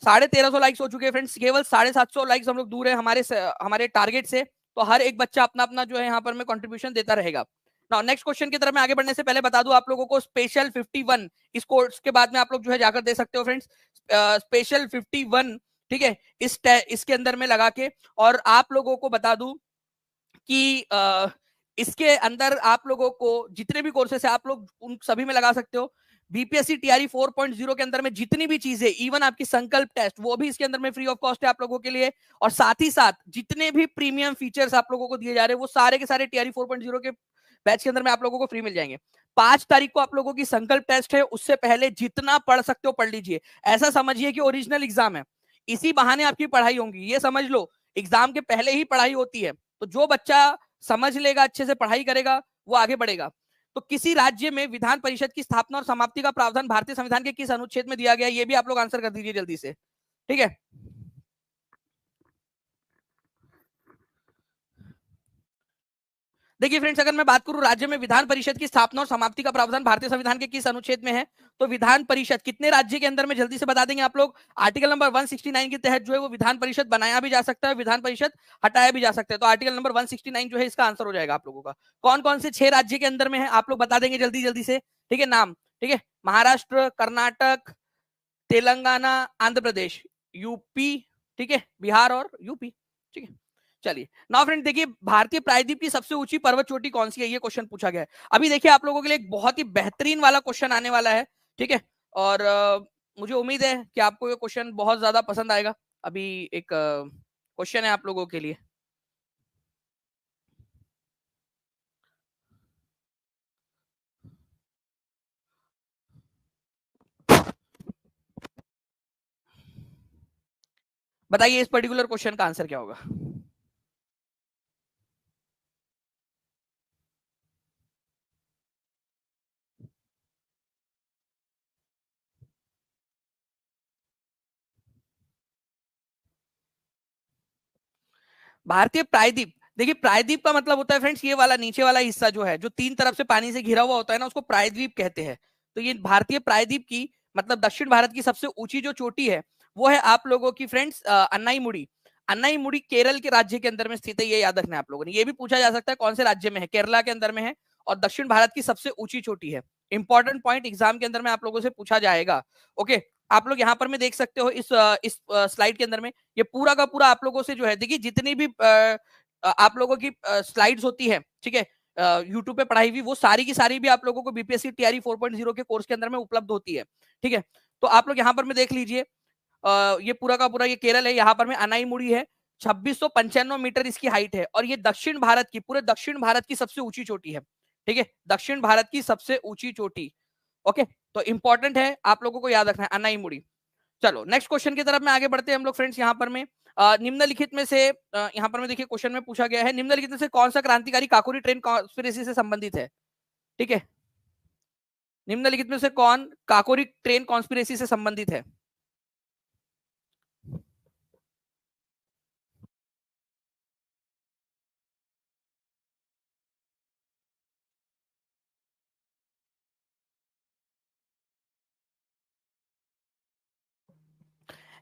1350 लाइक्स हो चुके हैं फ्रेंड्स, केवल 750 लाइक्स हम लोग दूर है हमारे टारगेट से। तो हर एक बच्चा अपना अपना जो है यहाँ पर में कंट्रीब्यूशन देता रहेगा। नाउ नेक्स्ट क्वेश्चन की तरफ में आगे बढ़ने से पहले बता दूं आप लोगों को स्पेशल 51 इस कोर्स के बाद में आप लोग जो है जाकर दे सकते हो फ्रेंड्स। स्पेशल 51, ठीक है, इसके अंदर में लगा के, और आप लोगों को बता दूं कि इसके अंदर आप लोगों को जितने भी कोर्सेस है आप लोग उन सभी में लगा सकते हो। बीपीएससी टीआरई 4.0 के अंदर में जितनी भी चीजें, इवन आपकी संकल्प टेस्ट, वो भी इसके अंदर में फ्री ऑफ कॉस्ट है आप लोगों के लिए। और साथ ही साथ जितने भी प्रीमियम फीचर्स आप लोगों को दिए जा रहे हैं वो सारे के सारे टीआरई 4.0 के बैच के अंदर में आप लोगों को फ्री मिल जाएंगे। 5 तारीख को आप लोगों की संकल्प टेस्ट है, उससे पहले जितना पढ़ सकते हो पढ़ लीजिए। ऐसा समझिए कि ओरिजिनल एग्जाम है, इसी बहाने आपकी पढ़ाई होगी, ये समझ लो। एग्जाम के पहले ही पढ़ाई होती है, तो जो बच्चा समझ लेगा, अच्छे से पढ़ाई करेगा, वो आगे बढ़ेगा। तो किसी राज्य में विधान परिषद की स्थापना और समाप्ति का प्रावधान भारतीय संविधान के किस अनुच्छेद में दिया गया, ये भी आप लोग आंसर कर दीजिए जल्दी से, ठीक है। देखिए फ्रेंड्स, अगर मैं बात करूं राज्य में विधान परिषद की स्थापना और समाप्ति का प्रावधान भारतीय संविधान के किस अनुच्छेद में है, तो विधान परिषद कितने राज्य के अंदर में जल्दी से बता देंगे आप लोग। आर्टिकल नंबर 169 के तहत जो है वो विधान परिषद बनाया भी जा सकता है, विधान परिषद हटाया भी जा सकता है। तो आर्टिकल नंबर 169 जो है इसका आंसर हो जाएगा आप लोगों का। कौन कौन से 6 राज्य के अंदर में है आप लोग बता देंगे जल्दी जल्दी से, ठीक है, नाम, ठीक है, महाराष्ट्र, कर्नाटक, तेलंगाना, आंध्र प्रदेश, यूपी, ठीक है, बिहार और यूपी, ठीक है। चलिए नाउ फ्रेंड देखिए, भारतीय प्रायद्वीप की सबसे ऊंची पर्वत चोटी कौन सी है, ये क्वेश्चन पूछा गया है। अभी देखिए आप लोगों के लिए एक बहुत ही बेहतरीन वाला क्वेश्चन आने वाला है, ठीक है, और मुझे उम्मीद है कि आपको ये क्वेश्चन बहुत ज्यादा पसंद आएगा। अभी एक क्वेश्चन है आप लोगों के लिए, बताइए इस पर्टिकुलर क्वेश्चन का आंसर क्या होगा। भारतीय प्रायद्वीप, देखिए प्रायद्वीप का मतलब होता है फ्रेंड्स ये वाला नीचे वाला हिस्सा जो है, जो 3 तरफ से पानी से घिरा हुआ होता है ना, उसको प्रायद्वीप कहते हैं। तो ये भारतीय प्रायद्वीप की मतलब दक्षिण भारत की सबसे ऊंची जो चोटी है वो है आप लोगों की फ्रेंड्स अन्नाईमुड़ी। अन्नाईमुड़ी केरल के राज्य के अंदर में स्थित है, ये याद रखना है आप लोगों ने। ये भी पूछा जा सकता है कौन से राज्य में है, केरला के अंदर में है, और दक्षिण भारत की सबसे ऊंची चोटी है। इंपॉर्टेंट पॉइंट एग्जाम के अंदर में आप लोगों से पूछा जाएगा। ओके, आप लोग यहाँ पर में देख सकते हो इस स्लाइड के अंदर में ये पूरा का पूरा आप लोगों से जो है, देखिए जितनी भी आप लोगों की स्लाइड्स होती है, ठीक है, यूट्यूब पे पढ़ाई हुई, वो सारी की सारी भी आप लोगों को बीपीएससी टीआरई 4.0 के कोर्स के अंदर में उपलब्ध होती है, ठीक है। तो आप लोग यहाँ पर में देख लीजिए, ये पूरा का पूरा ये केरल है, यहाँ पर में अनाईमुड़ी है, 2695 मीटर इसकी हाइट है, और ये दक्षिण भारत की, पूरे दक्षिण भारत की सबसे ऊंची चोटी है, ठीक है, दक्षिण भारत की सबसे ऊंची चोटी। ओके, तो इंपॉर्टेंट है, आप लोगों को याद रखना है अनाईमुड़ी। चलो नेक्स्ट क्वेश्चन की तरफ में आगे बढ़ते हैं हम लोग फ्रेंड्स। यहाँ पर में निम्नलिखित में से यहाँ पर में देखिए क्वेश्चन में पूछा गया है, निम्नलिखित में से कौन सा क्रांतिकारी काकोरी ट्रेन कॉन्स्पिरेसी से संबंधित है, ठीक है, निम्नलिखित में से कौन काकोरी ट्रेन कॉन्स्पिरेसी से संबंधित है।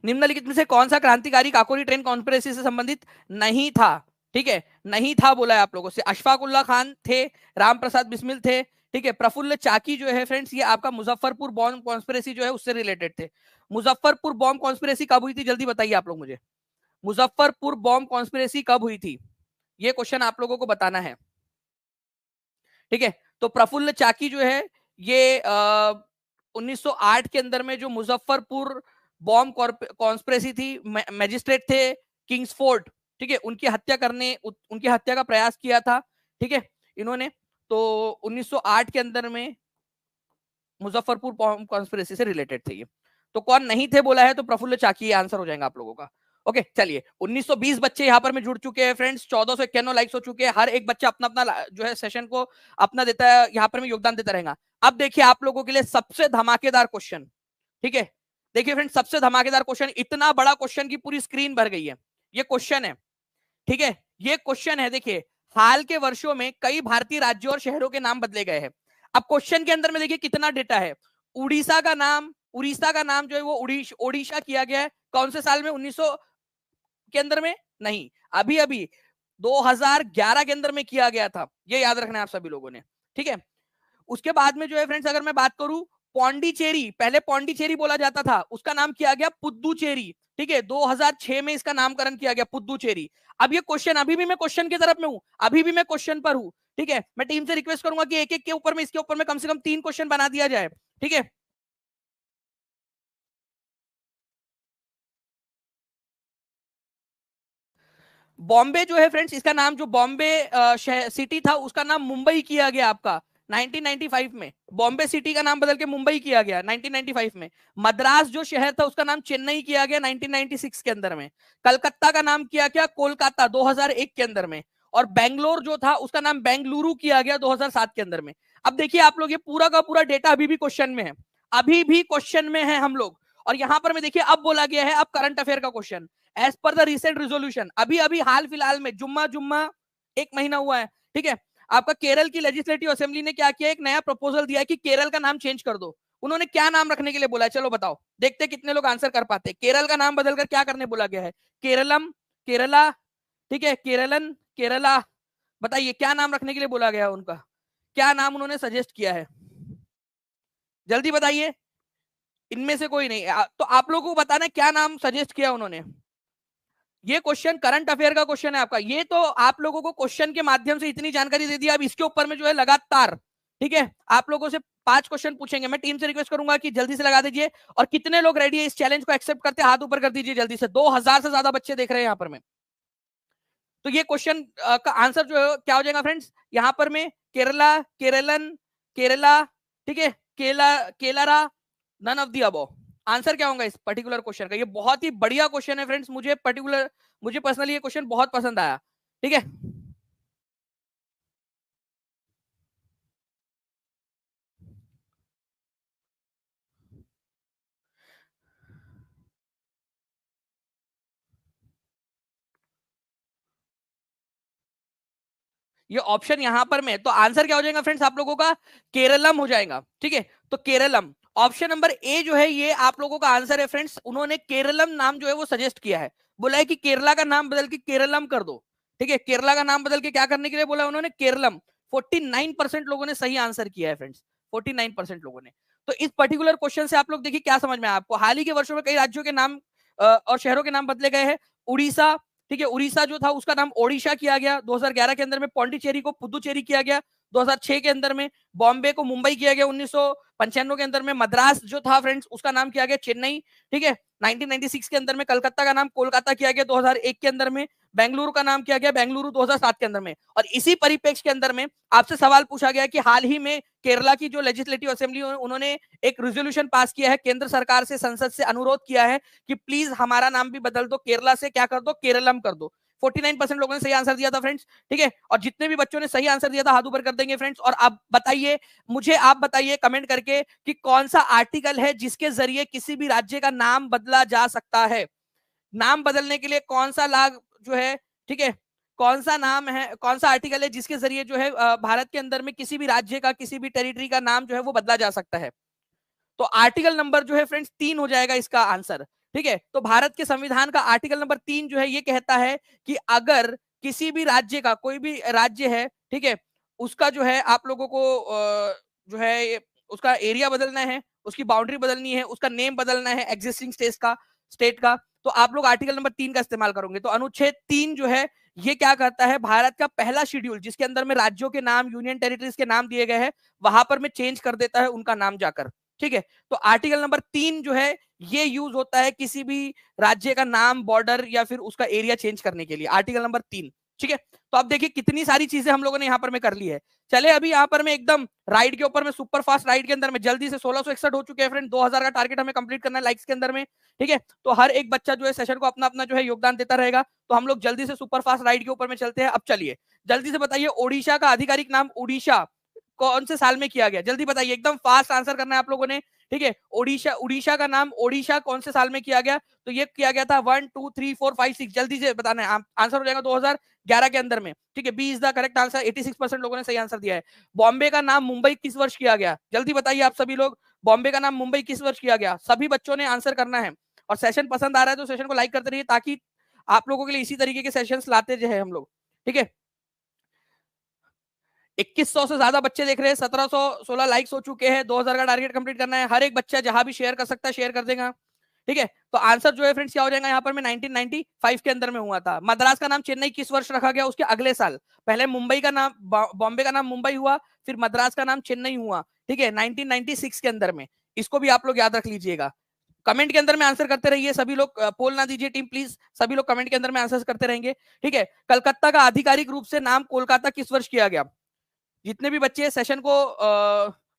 निम्नलिखित में से कौन सा क्रांतिकारी काकोरी ट्रेन कॉन्स्पिरेसी से संबंधित नहीं था, ठीक है, नहीं था बोला है आप लोगों से। अशफाक उल्ला खान थे, राम प्रसाद बिस्मिल थे, ठीक है। प्रफुल्ल चाकी जो है फ्रेंड्स, ये आपका मुजफ्फरपुर बॉम्ब कॉन्स्पिरेसी जो है उससे रिलेटेड थे। मुजफ्फरपुर बॉम्ब कॉन्स्पिरेसी कब हुई थी, जल्दी बताइए आप लोग मुझे। मुजफ्फरपुर बॉम्ब कॉन्स्पिरेसी कब हुई थी, ये क्वेश्चन आप लोगों को बताना है। ठीक है, तो प्रफुल्ल चाकी जो है ये 1908 के अंदर में जो मुजफ्फरपुर बॉम्ब कॉन्स्पिरेसी थी, मैजिस्ट्रेट थे किंग्सफोर्ड, ठीक है, उनकी हत्या का प्रयास किया था, ठीक है, इन्होंने। तो 1908 के अंदर में मुजफ्फरपुर बॉम्ब कॉन्स्पिरेसी से रिलेटेड थे ये। तो कौन नहीं थे बोला है, तो प्रफुल्ल चाकी आंसर हो जाएगा आप लोगों का। ओके चलिए, 1920 बच्चे यहाँ पर में जुड़ चुके हैं फ्रेंड्स, 1491 लाइक्स हो चुके हैं। हर एक बच्चा अपना अपना जो है सेशन को अपना देता है, यहाँ पर में योगदान देता रहेगा। अब देखिए आप लोगों के लिए सबसे धमाकेदार क्वेश्चन, ठीक है। देखिए फ्रेंड्स, सबसे धमाकेदार क्वेश्चन, इतना बड़ा क्वेश्चन की पूरी स्क्रीन भर गई है। ये क्वेश्चन है, ठीक है, ये क्वेश्चन है। देखिए, हाल के वर्षों में कई भारतीय राज्यों और शहरों के नाम बदले गए हैं। अब क्वेश्चन के अंदर में देखिए कितना डेटा है। उड़ीसा का नाम जो है वो ओडिशा किया गया है। कौन से साल में, 1900 के अंदर में नहीं, अभी अभी 2011 के अंदर में किया गया था। ये याद रखना है आप सभी लोगों ने, ठीक है। उसके बाद में जो है फ्रेंड्स, अगर मैं बात करूं, पौंडीचेरी, पहले पौंडीचेरी बोला जाता था, उसका नाम किया गया पुद्दुचेरी, ठीक है। 2006 में इसका नामकरण किया गया पुद्दुचेरी। अब ये क्वेश्चन, अभी भी मैं क्वेश्चन की तरफ में हूं, अभी भी मैं क्वेश्चन पर हूं, ठीक है। मैं टीम से रिक्वेस्ट करूंगा कि एक एक के ऊपर में, इसके ऊपर में कम से कम 3 क्वेश्चन बना दिया जाए, ठीक है। बॉम्बे जो है फ्रेंड्स, इसका नाम, जो बॉम्बे सिटी था उसका नाम मुंबई किया गया आपका 1995 में। बॉम्बे सिटी का नाम बदल के मुंबई किया गया 1995 में। मद्रास जो शहर था उसका नाम चेन्नई किया गया 1996 के अंदर में। कलकत्ता का नाम किया गया कोलकाता 2001 के अंदर में। और बेंगलोर जो था उसका नाम बेंगलुरु किया गया 2007 के अंदर में। अब देखिए आप लोग, ये पूरा का पूरा डेटा अभी भी क्वेश्चन में है, अभी भी क्वेश्चन में है हम लोग। और यहां पर में देखिए अब बोला गया है, अब करंट अफेयर का क्वेश्चन, एज पर द रिसेंट रिजोल्यूशन, अभी अभी हाल फिलहाल में, जुम्मा जुम्मा 1 महीना हुआ है, ठीक है। आपका केरल की लेजिस्लेटिव असेंबली ने क्या किया, एक नया प्रपोजल दिया कि केरल का नाम चेंज कर दो। उन्होंने क्या नाम रखने के लिए बोला है, चलो बताओ, देखते कितने लोग आंसर कर पाते हैं। केरल का नाम बदलकर क्या करने बोला गया है, केरलम, केरला, ठीक है, केरलन, केरला। बताइए क्या नाम रखने के लिए बोला गया है उनका, क्या नाम उन्होंने सजेस्ट किया है, जल्दी बताइए। इनमें से कोई नहीं, तो आप लोगों को बताना क्या नाम सजेस्ट किया उन्होंने। ये क्वेश्चन करंट अफेयर का क्वेश्चन है आपका। ये तो आप लोगों को क्वेश्चन के माध्यम से इतनी जानकारी दे दी, अब इसके ऊपर में जो है लगातार, ठीक है, आप लोगों से 5 क्वेश्चन पूछेंगे। मैं टीम से रिक्वेस्ट करूंगा कि जल्दी से लगा दीजिए। और कितने लोग रेडी है इस चैलेंज को एक्सेप्ट करते, हाथ ऊपर कर दीजिए जल्दी से। 2000 से ज्यादा बच्चे देख रहे हैं यहाँ पर में। तो ये क्वेश्चन का आंसर जो है क्या हो जाएगा फ्रेंड्स, यहाँ पर में केरला, केरलन, केरला, ठीक है, केलारा, नन ऑफ दी अबव। आंसर क्या होगा इस पर्टिकुलर क्वेश्चन का। ये बहुत ही बढ़िया क्वेश्चन है फ्रेंड्स, मुझे पर्सनली ये क्वेश्चन बहुत पसंद आया, ठीक है। ये ऑप्शन यहां पर में, तो आंसर क्या हो जाएगा फ्रेंड्स आप लोगों का, केरलम हो जाएगा, ठीक है। तो केरलम, ऑप्शन नंबर ए जो है ये आप लोगों का आंसर है फ्रेंड्स। उन्होंने केरलम नाम जो है वो सजेस्ट किया है, बोला है कि केरला का नाम बदल के केरलम कर दो, ठीक है। केरला का नाम बदल के क्या करने के लिए बोला उन्होंने, केरलम। 49% लोगों ने सही आंसर किया है फ्रेंड्स, 49% लोगों ने। तो इस पर्टिकुलर क्वेश्चन से आप लोग देखिए क्या समझ में आया आपको। हाल ही के वर्षों में कई राज्यों के नाम और शहरों के नाम बदले गए हैं। उड़ीसा, ठीक है, उड़ीसा जो था उसका नाम ओडिशा किया गया 2011 के अंदर में। पौंडीचेरी को पुदुचेरी किया गया 2006 के अंदर में। बॉम्बे को मुंबई किया गया 1995 के अंदर में। मद्रास जो था फ्रेंड्स उसका नाम किया गया चेन्नई, ठीक है, 1996 के अंदर में। कलकत्ता का नाम कोलकाता किया गया 2001 के अंदर में। बेंगलुरु का नाम किया गया बेंगलुरु 2007 के अंदर में। और इसी परिप्रेक्ष्य के अंदर में आपसे सवाल पूछा गया कि हाल ही में केरला की जो लेजिस्लेटिव असेंबली उन्होंने एक रेजोल्यूशन पास किया है, केंद्र सरकार से, संसद से अनुरोध किया है कि प्लीज हमारा नाम भी बदल दो, केरला से क्या कर दो, केरलम कर दो। 49% लोगों ने सही आंसर दिया था फ्रेंड्स, ठीक है। और जितने भी बच्चों ने सही आंसर दिया था हाथ ऊपर कर देंगे फ्रेंड्स। और आप बताइए, मुझे आप बताइए कमेंट करके कि कौन सा आर्टिकल है जिसके जरिए किसी भी राज्य का नाम बदला जा सकता है। नाम बदलने के लिए कौन सा लाग जो है, ठीक है, कौन सा नाम है, कौन सा आर्टिकल है जिसके जरिए जो है भारत के अंदर में किसी भी राज्य का, किसी भी टेरिटरी का नाम जो है वो बदला जा सकता है। तो आर्टिकल नंबर जो है फ्रेंड्स 3 हो जाएगा इसका आंसर, ठीक है। तो भारत के संविधान का आर्टिकल नंबर 3 जो है ये कहता है कि अगर किसी भी राज्य का, कोई भी राज्य है, ठीक है, उसका जो है आप लोगों को जो है उसका एरिया बदलना है, उसकी बाउंड्री बदलनी है, उसका नेम बदलना है एग्जिस्टिंग स्टेट का, तो आप लोग आर्टिकल नंबर 3 का इस्तेमाल करोगे। तो अनुच्छेद 3 जो है ये क्या करता है, भारत का पहला शेड्यूल जिसके अंदर में राज्यों के नाम, यूनियन टेरिटरीज के नाम दिए गए हैं, वहां पर में चेंज कर देता है उनका नाम जाकर। ठीक है, तो आर्टिकल नंबर 3 जो है ये यूज होता है किसी भी राज्य का नाम, बॉर्डर या फिर उसका एरिया चेंज करने के लिए, आर्टिकल नंबर 3। ठीक है, तो अब देखिए कितनी सारी चीजें हम लोगों ने यहाँ पर में कर ली है। चले अभी यहाँ पर में एकदम राइड के ऊपर में, सुपर फास्ट राइड के अंदर में जल्दी से 1661 हो चुके हैं फ्रेंड, 2000 का टारगेट हमें कंप्लीट करना है लाइक्स के अंदर में। ठीक है, तो हर एक बच्चा जो है सेशन को अपना अपना जो है योगदान देता रहेगा, तो हम लोग जल्दी से सुपर फास्ट राइड के ऊपर में चलते हैं। अब चलिए जल्दी से बताइए, ओडिशा का आधिकारिक नाम ओडिशा कौन से साल में किया गया, जल्दी बताइए, एकदम फास्ट आंसर करना है आप लोगों ने। ठीक है, ओडिशा, उड़ीसा का नाम ओडिशा कौन से साल में किया गया, तो ये किया गया था 1 2 3 4 5 6, जल्दी से बताना है, आंसर हो जाएगा 2011 के अंदर में। ठीक है, B is the correct answer, 86% लोगों ने सही आंसर दिया है। बॉम्बे का नाम मुंबई किस वर्ष किया गया, जल्दी बताइए आप सभी लोग, बॉम्बे का नाम मुंबई किस वर्ष किया गया, सभी बच्चों ने आंसर करना है। और सेशन पसंद आ रहा है तो सेशन को लाइक करते रहिए, ताकि आप लोगों के लिए इसी तरीके के सेशंस लाते जो है हम लोग। ठीक है, 2100 से ज्यादा बच्चे देख रहे हैं, 1716 लाइक्स हो चुके हैं, 2000 का टारगेट कंप्लीट करना है। हर एक बच्चा जहां भी शेयर कर सकता है शेयर कर देगा। ठीक है, तो आंसर जो है फ्रेंड्स क्या हो जाएगा यहाँ पर में, 1995 के अंदर में हुआ था। मद्रास का नाम चेन्नई किस वर्ष रखा गया, उसके अगले साल। पहले मुंबई का नाम, बॉम्बे का नाम मुंबई हुआ, फिर मद्रास का नाम चेन्नई हुआ। ठीक है, 1996 के अंदर में, इसको भी आप लोग याद रख लीजिएगा। कमेंट के अंदर में आंसर करते रहिए सभी लोग, पोल ना दीजिए टीम प्लीज, सभी लोग कमेंट के अंदर में आंसर करते रहेंगे। ठीक है, कलकत्ता का आधिकारिक रूप से नाम कोलकाता किस वर्ष किया गया। जितने भी बच्चे सेशन को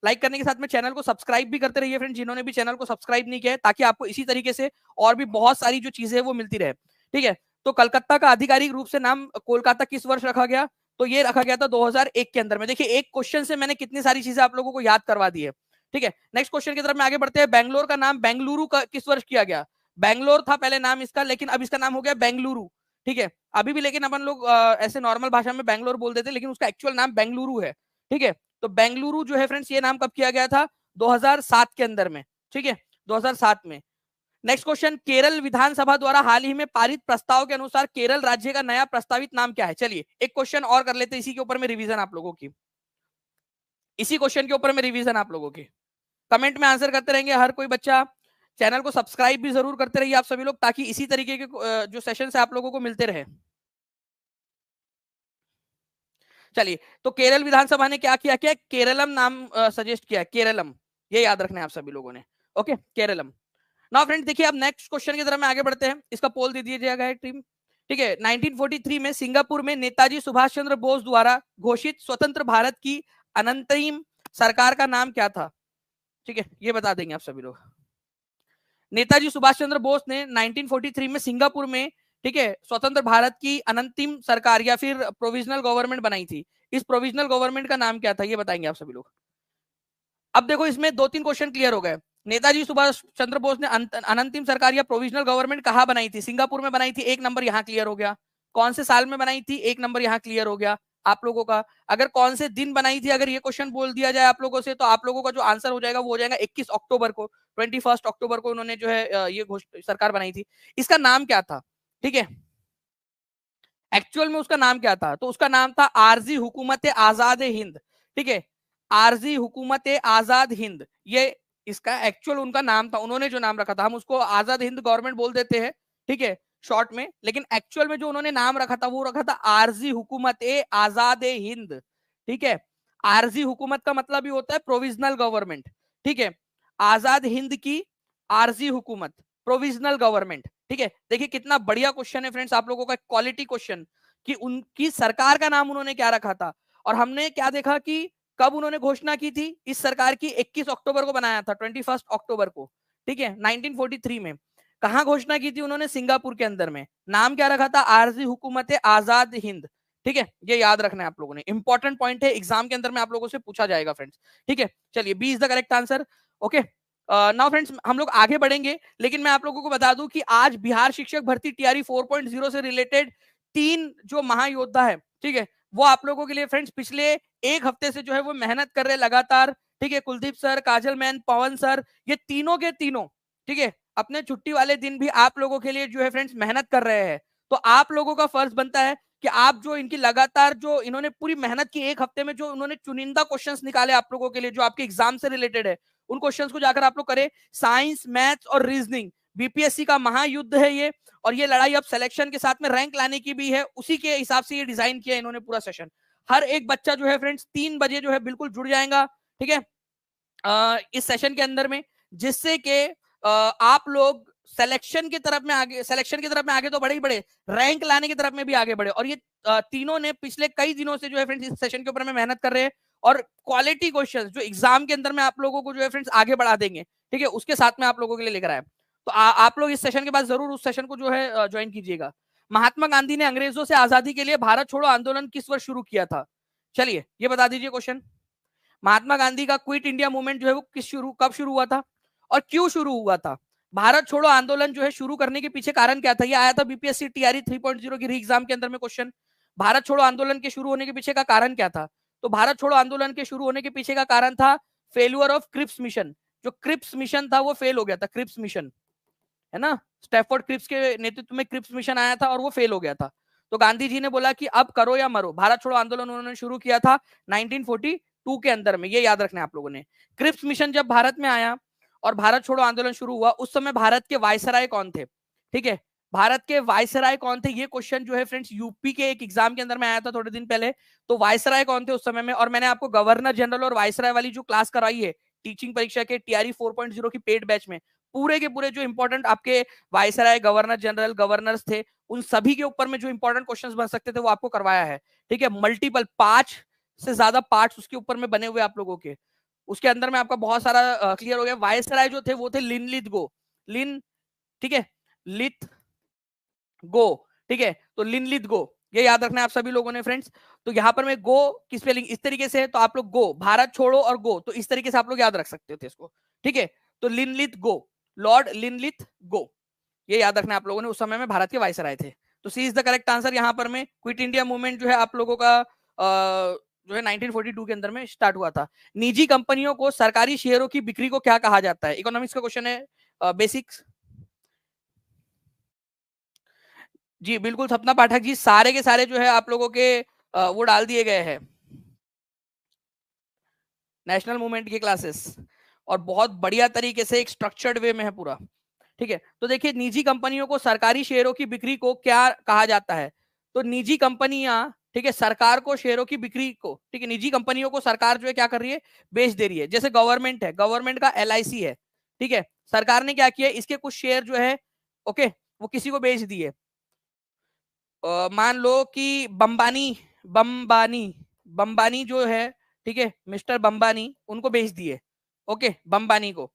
लाइक करने के साथ में चैनल को सब्सक्राइब भी करते रहिए फ्रेंड, जिन्होंने भी चैनल को सब्सक्राइब नहीं किया है, ताकि आपको इसी तरीके से और भी बहुत सारी जो चीजें है वो मिलती रहे। ठीक है, तो कलकत्ता का आधिकारिक रूप से नाम कोलकाता किस वर्ष रखा गया, तो ये रखा गया था 2001 के अंदर में। देखिए एक क्वेश्चन से मैंने कितनी सारी चीजें आप लोगों को याद करवा दी है। ठीक है, नेक्स्ट क्वेश्चन की तरफ में आगे बढ़ते हैं। बैंगलोर का नाम बेंगलुरु का किस वर्ष किया गया, बैंगलोर था पहले नाम इसका, लेकिन अब इसका नाम हो गया बेंगलुरु। ठीक है, अभी भी लेकिन अपन लोग ऐसे नॉर्मल भाषा में बैंगलोर बोल देते, लेकिन उसका एक्चुअल नाम बेंगलुरु है। ठीक है, तो बेंगलुरु जो है फ्रेंड्स ये नाम कब किया गया था, 2007 के अंदर में। ठीक है, 2007 में। नेक्स्ट क्वेश्चन, केरल विधानसभा द्वारा हाल ही में पारित प्रस्ताव के अनुसार केरल राज्य का नया प्रस्तावित नाम क्या है। चलिए एक क्वेश्चन और कर लेते हैं, इसी के ऊपर में रिवीजन आप लोगों की, इसी क्वेश्चन के ऊपर में रिवीजन आप लोगों की। कमेंट में आंसर करते रहेंगे हर कोई बच्चा, चैनल को सब्सक्राइब भी जरूर करते रहिए आप सभी लोग, ताकि इसी तरीके के जो सेशन है आप लोगों को मिलते रहे। चलिए, तो केरल विधानसभा ने क्या किया, क्या केरलम नाम सजेस्ट किया, केरलम, ये याद रखना है आप सभी लोगों ने। ओके, केरलम। नाउ फ्रेंड देखिए, अब नेक्स्ट क्वेश्चन की तरफ में आगे बढ़ते हैं, इसका पोल दे दिया जाएगा टीम। ठीक है, 1943 में सिंगापुर में नेताजी सुभाष चंद्र बोस द्वारा घोषित स्वतंत्र भारत की अनंतरिम सरकार का नाम क्या था। ठीक है, ये बता देंगे आप सभी लोग। नेताजी सुभाष चंद्र बोस ने 1943 में सिंगापुर में, ठीक है, स्वतंत्र भारत की अनंतिम सरकार या फिर प्रोविजनल गवर्नमेंट बनाई थी। इस प्रोविजनल गवर्नमेंट का नाम क्या था, ये बताएंगे आप सभी लोग। अब देखो इसमें 2-3 क्वेश्चन क्लियर हो गए। नेताजी सुभाष चंद्र बोस ने अनंतिम सरकार या प्रोविजनल गवर्नमेंट कहाँ बनाई थी, सिंगापुर में बनाई थी, एक नंबर यहाँ क्लियर हो गया। कौन से साल में बनाई थी, एक नंबर यहाँ क्लियर हो गया आप लोगों का। अगर कौन से दिन बनाई थी, अगर ये क्वेश्चन बोल दिया जाए आप लोगों से, तो आप लोगों का जो आंसर हो जाएगा वो हो जाएगा 21 अक्टूबर को, 21 अक्टूबर को उन्होंने जो है ये सरकार बनाई थी। इसका नाम क्या था, ठीक है, एक्चुअल में उसका नाम क्या था, तो उसका नाम था आरजी हुकूमत आजाद हिंद। ठीक है, आरजी हुकूमत आजाद हिंद, ये इसका एक्चुअल उनका नाम था, उन्होंने जो नाम रखा था, हम उसको आजाद हिंद गवर्नमेंट बोल देते हैं, ठीक है, शॉर्ट में, लेकिन एक्चुअल में जो उन्होंने नाम रखा था वो रखा था आरजी हुकूमत आजाद हिंद। ठीक है, आरजी हुकूमत का मतलब ही होता है प्रोविजनल गवर्नमेंट। ठीक है, आजाद हिंद की आरजी हुकूमत, प्रोविजनल गवर्नमेंट। ठीक है, देखिए कितना बढ़िया क्वेश्चन है फ्रेंड्स आप लोगों का, क्वालिटी क्वेश्चन, कि उनकी सरकार का नाम उन्होंने क्या रखा था। और हमने क्या देखा कि कब उन्होंने घोषणा की थी इस सरकार की, 21 अक्टूबर को बनाया था, 21 अक्टूबर को। ठीक है, 1943 में। कहां घोषणा की थी उन्होंने, सिंगापुर के अंदर में। नाम क्या रखा था, आरजी हुकूमत आजाद हिंद। ठीक है, ये याद रखना है आप लोगों ने, इंपॉर्टेंट पॉइंट है, एग्जाम के अंदर में आप लोगों से पूछा जाएगा फ्रेंड्स। ठीक है, चलिए B is the correct answer. Okay, now friends हम लोग आगे बढ़ेंगे, लेकिन मैं आप लोगों को बता दूं कि आज बिहार शिक्षक भर्ती टीआरई 4.0 से रिलेटेड 3 जो महायोद्धा है, ठीक है, वो आप लोगों के लिए फ्रेंड्स पिछले एक हफ्ते से जो है वो मेहनत कर रहे लगातार। ठीक है, कुलदीप सर, काजल मैन, पवन सर, ये तीनों के तीनों, ठीक है, अपने छुट्टी वाले दिन भी आप लोगों के लिए जो है फ्रेंड्स मेहनत कर रहे हैं। तो आप लोगों का फर्ज बनता है कि आप जो इनकी लगातार जो इन्होंने पूरी मेहनत की, एक हफ्ते में जो उन्होंने चुनिंदा क्वेश्चंस निकाले आप लोगों के लिए जो आपके एग्जाम से रिलेटेड है, उन क्वेश्चंस को जाकर आप लोग करें। साइंस, मैथ्स और रीजनिंग, बीपीएससी का महायुद्ध है ये, और ये लड़ाई अब सिलेक्शन के साथ में रैंक लाने की भी है। उसी के हिसाब से ये डिजाइन किया इन्होंने पूरा सेशन। हर एक बच्चा जो है फ्रेंड्स 3 बजे जो है बिल्कुल जुड़ जाएगा, ठीक है, इस सेशन के अंदर में, जिससे कि आप लोग सिलेक्शन की तरफ में आगे तो बढ़े ही बढ़े, रैंक लाने की तरफ में भी आगे बढ़े। और ये तीनों ने पिछले कई दिनों से जो है फ्रेंड्स इस सेशन के ऊपर में मेहनत कर रहे हैं, और क्वालिटी क्वेश्चंस जो एग्जाम के अंदर में आप लोगों को जो है फ्रेंड्स आगे बढ़ा देंगे, ठीक है, उसके साथ में आप लोगों के लिए लेकर आए। तो आप लोग इस सेशन के बाद जरूर उस सेशन को जो है ज्वाइन कीजिएगा। महात्मा गांधी ने अंग्रेजों से आजादी के लिए भारत छोड़ो आंदोलन किस वर्ष शुरू किया था? चलिए ये बता दीजिए क्वेश्चन। महात्मा गांधी का क्विट इंडिया मूवमेंट जो है वो कब शुरू हुआ था और क्यों शुरू हुआ था? भारत छोड़ो आंदोलन जो है शुरू करने के पीछे कारण क्या था? ये आया था बीपीएससी टीआरई 3.0 की री एग्जाम के अंदर में क्वेश्चन। भारत छोड़ो आंदोलन के शुरू होने के पीछे का कारण क्या था? तो भारत छोड़ो आंदोलन के शुरू होने के पीछे का कारण था फेल्यूर ऑफ क्रिप्स मिशन। जो क्रिप्स मिशन था वो फेल हो गया था, क्रिप्स मिशन है ना, स्टैफोर्ड क्रिप्स के नेतृत्व में क्रिप्स मिशन आया था और वो फेल हो गया था। तो गांधी जी ने बोला कि अब करो या मरो। भारत छोड़ो आंदोलन उन्होंने शुरू किया था 1942 के अंदर में, ये याद रखना है आप लोगों ने। क्रिप्स मिशन जब भारत में आया और भारत छोड़ो आंदोलन शुरू हुआ, उस समय भारत के वायसराय कौन थे? ठीक है, भारत के वायसराय कौन थे? ये क्वेश्चन जो है फ्रेंड्स यूपी के एक एग्जाम के अंदर में आया था थोड़े दिन पहले। तो वायसराय कौन थे उस समय में? और मैंने आपको गवर्नर जनरल और वायसराय वाली जो क्लास करवाई है टीचिंग परीक्षा के टीआरई 4.0 की पेड बैच में, पूरे के पूरे जो इंपॉर्टेंट आपके वायसराय, गवर्नर जनरल, गवर्नर्स थे, उन सभी के ऊपर में जो इंपॉर्टेंट क्वेश्चंस बन सकते थे वो आपको करवाया है। ठीक है, मल्टीपल 5 से ज्यादा पार्ट्स उसके ऊपर में बने हुए आप लोगों के। उसके अंदर में आपका बहुत सारा क्लियर हो गया। वायसराय जो थे वो थे लिन लिथ गो, लिन, ठीक है, लिथ गो, ठीक है, तो लिन लिथ गो, ये याद रखना है आप सभी लोगों ने फ्रेंड्स। तो यहाँ पर मैं गो की स्पेलिंग इस तरीके से है, तो आप लोग गो, भारत छोड़ो और गो, तो इस तरीके से आप लोग याद रख सकते थे इसको, ठीक है। तो लिन लिथ गो, लॉर्ड लिन लिथ गो, ये याद रखना आप लोगों ने, उस समय में भारत के वायसराय थे। तो सी इज द करेक्ट आंसर। यहाँ पर में क्विट इंडिया मूवमेंट जो है आप लोगों का जो है 1942 के अंदर में स्टार्ट हुआ था। निजी कंपनियों को सरकारी शेयरों की बिक्री को क्या कहा जाता है? इकोनॉमिक्स का क्वेश्चन है, बेसिक्स। जी बिल्कुल सपना पाठक जी, सारे के सारे जो है आप लोगों के वो डाल दिए गए हैं नेशनल मूवमेंट की क्लासेस, और बहुत बढ़िया तरीके से एक स्ट्रक्चर्ड वे में है पूरा। ठीक है, तो देखिए निजी कंपनियों को सरकारी शेयरों की बिक्री को क्या कहा जाता है? तो निजी कंपनियां, ठीक है, सरकार को शेयरों की बिक्री को, ठीक है, निजी कंपनियों को सरकार जो है क्या कर रही है? बेच दे रही है। जैसे गवर्नमेंट है, गवर्नमेंट का एलआईसी है, ठीक है, सरकार ने क्या किया, इसके कुछ शेयर जो है, ओके, वो किसी को बेच दिए। मान लो कि बम्बानी बम्बानी बम्बानी जो है, ठीक है, मिस्टर बम्बानी, उनको बेच दिए, ओके, बम्बानी को।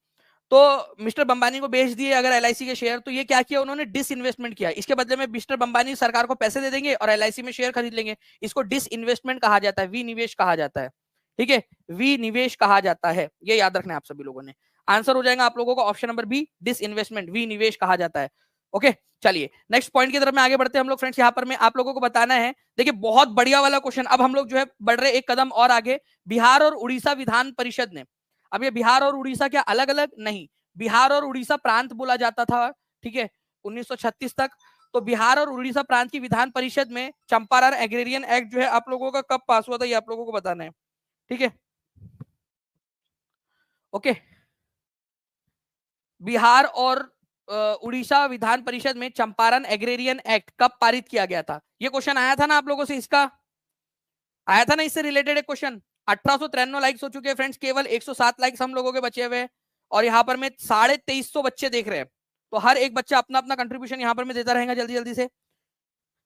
तो मिस्टर बम्बानी को बेच दिए अगर एलआईसी के शेयर, तो ये क्या किया उन्होंने? डिस इन्वेस्टमेंट किया। इसके बदले में मिस्टर बम्बानी सरकार को पैसे दे देंगे और एलआईसी में शेयर खरीद लेंगे। इसको डिस इन्वेस्टमेंट कहा जाता है, विनिवेश कहा जाता है, ठीक है, विनिवेश कहा जाता है, ये याद रखना है आप सभी लोगों ने। आंसर हो जाएगा आप लोगों को option number B, disinvestment, विनिवेश कहा जाता है। ओके, चलिए नेक्स्ट पॉइंट की तरफ में आगे बढ़ते हैं हम लोग फ्रेंड्स। यहाँ पर मैं आप लोगों को बताना है, देखिए बहुत बढ़िया वाला क्वेश्चन। अब हम लोग जो है बढ़ रहे एक कदम और आगे। बिहार और उड़ीसा विधान परिषद ने, अब ये बिहार और उड़ीसा क्या अलग अलग नहीं, बिहार और उड़ीसा प्रांत बोला जाता था, ठीक है, 1936 तक। तो बिहार और उड़ीसा प्रांत की विधान परिषद में चंपारण एग्रेरियन एक्ट जो है आप लोगों का कब पास हुआ था, ये आप लोगों को बताना है, ठीक है। ओके, बिहार और उड़ीसा विधान परिषद में चंपारण एग्रेरियन एक्ट कब पारित किया गया था? ये क्वेश्चन आया था ना आप लोगों से, इसका आया था ना, इससे रिलेटेड एक क्वेश्चन। 1893 लाइक्स हो चुके हैं फ्रेंड्स, केवल 107 लाइक्स हम लोगों के बचे हुए हैं, और यहाँ पर में 2350 बच्चे देख रहे हैं। तो हर एक बच्चा अपना अपना कंट्रीब्यूशन यहाँ पर में देता रहेगा जल्दी जल्दी से।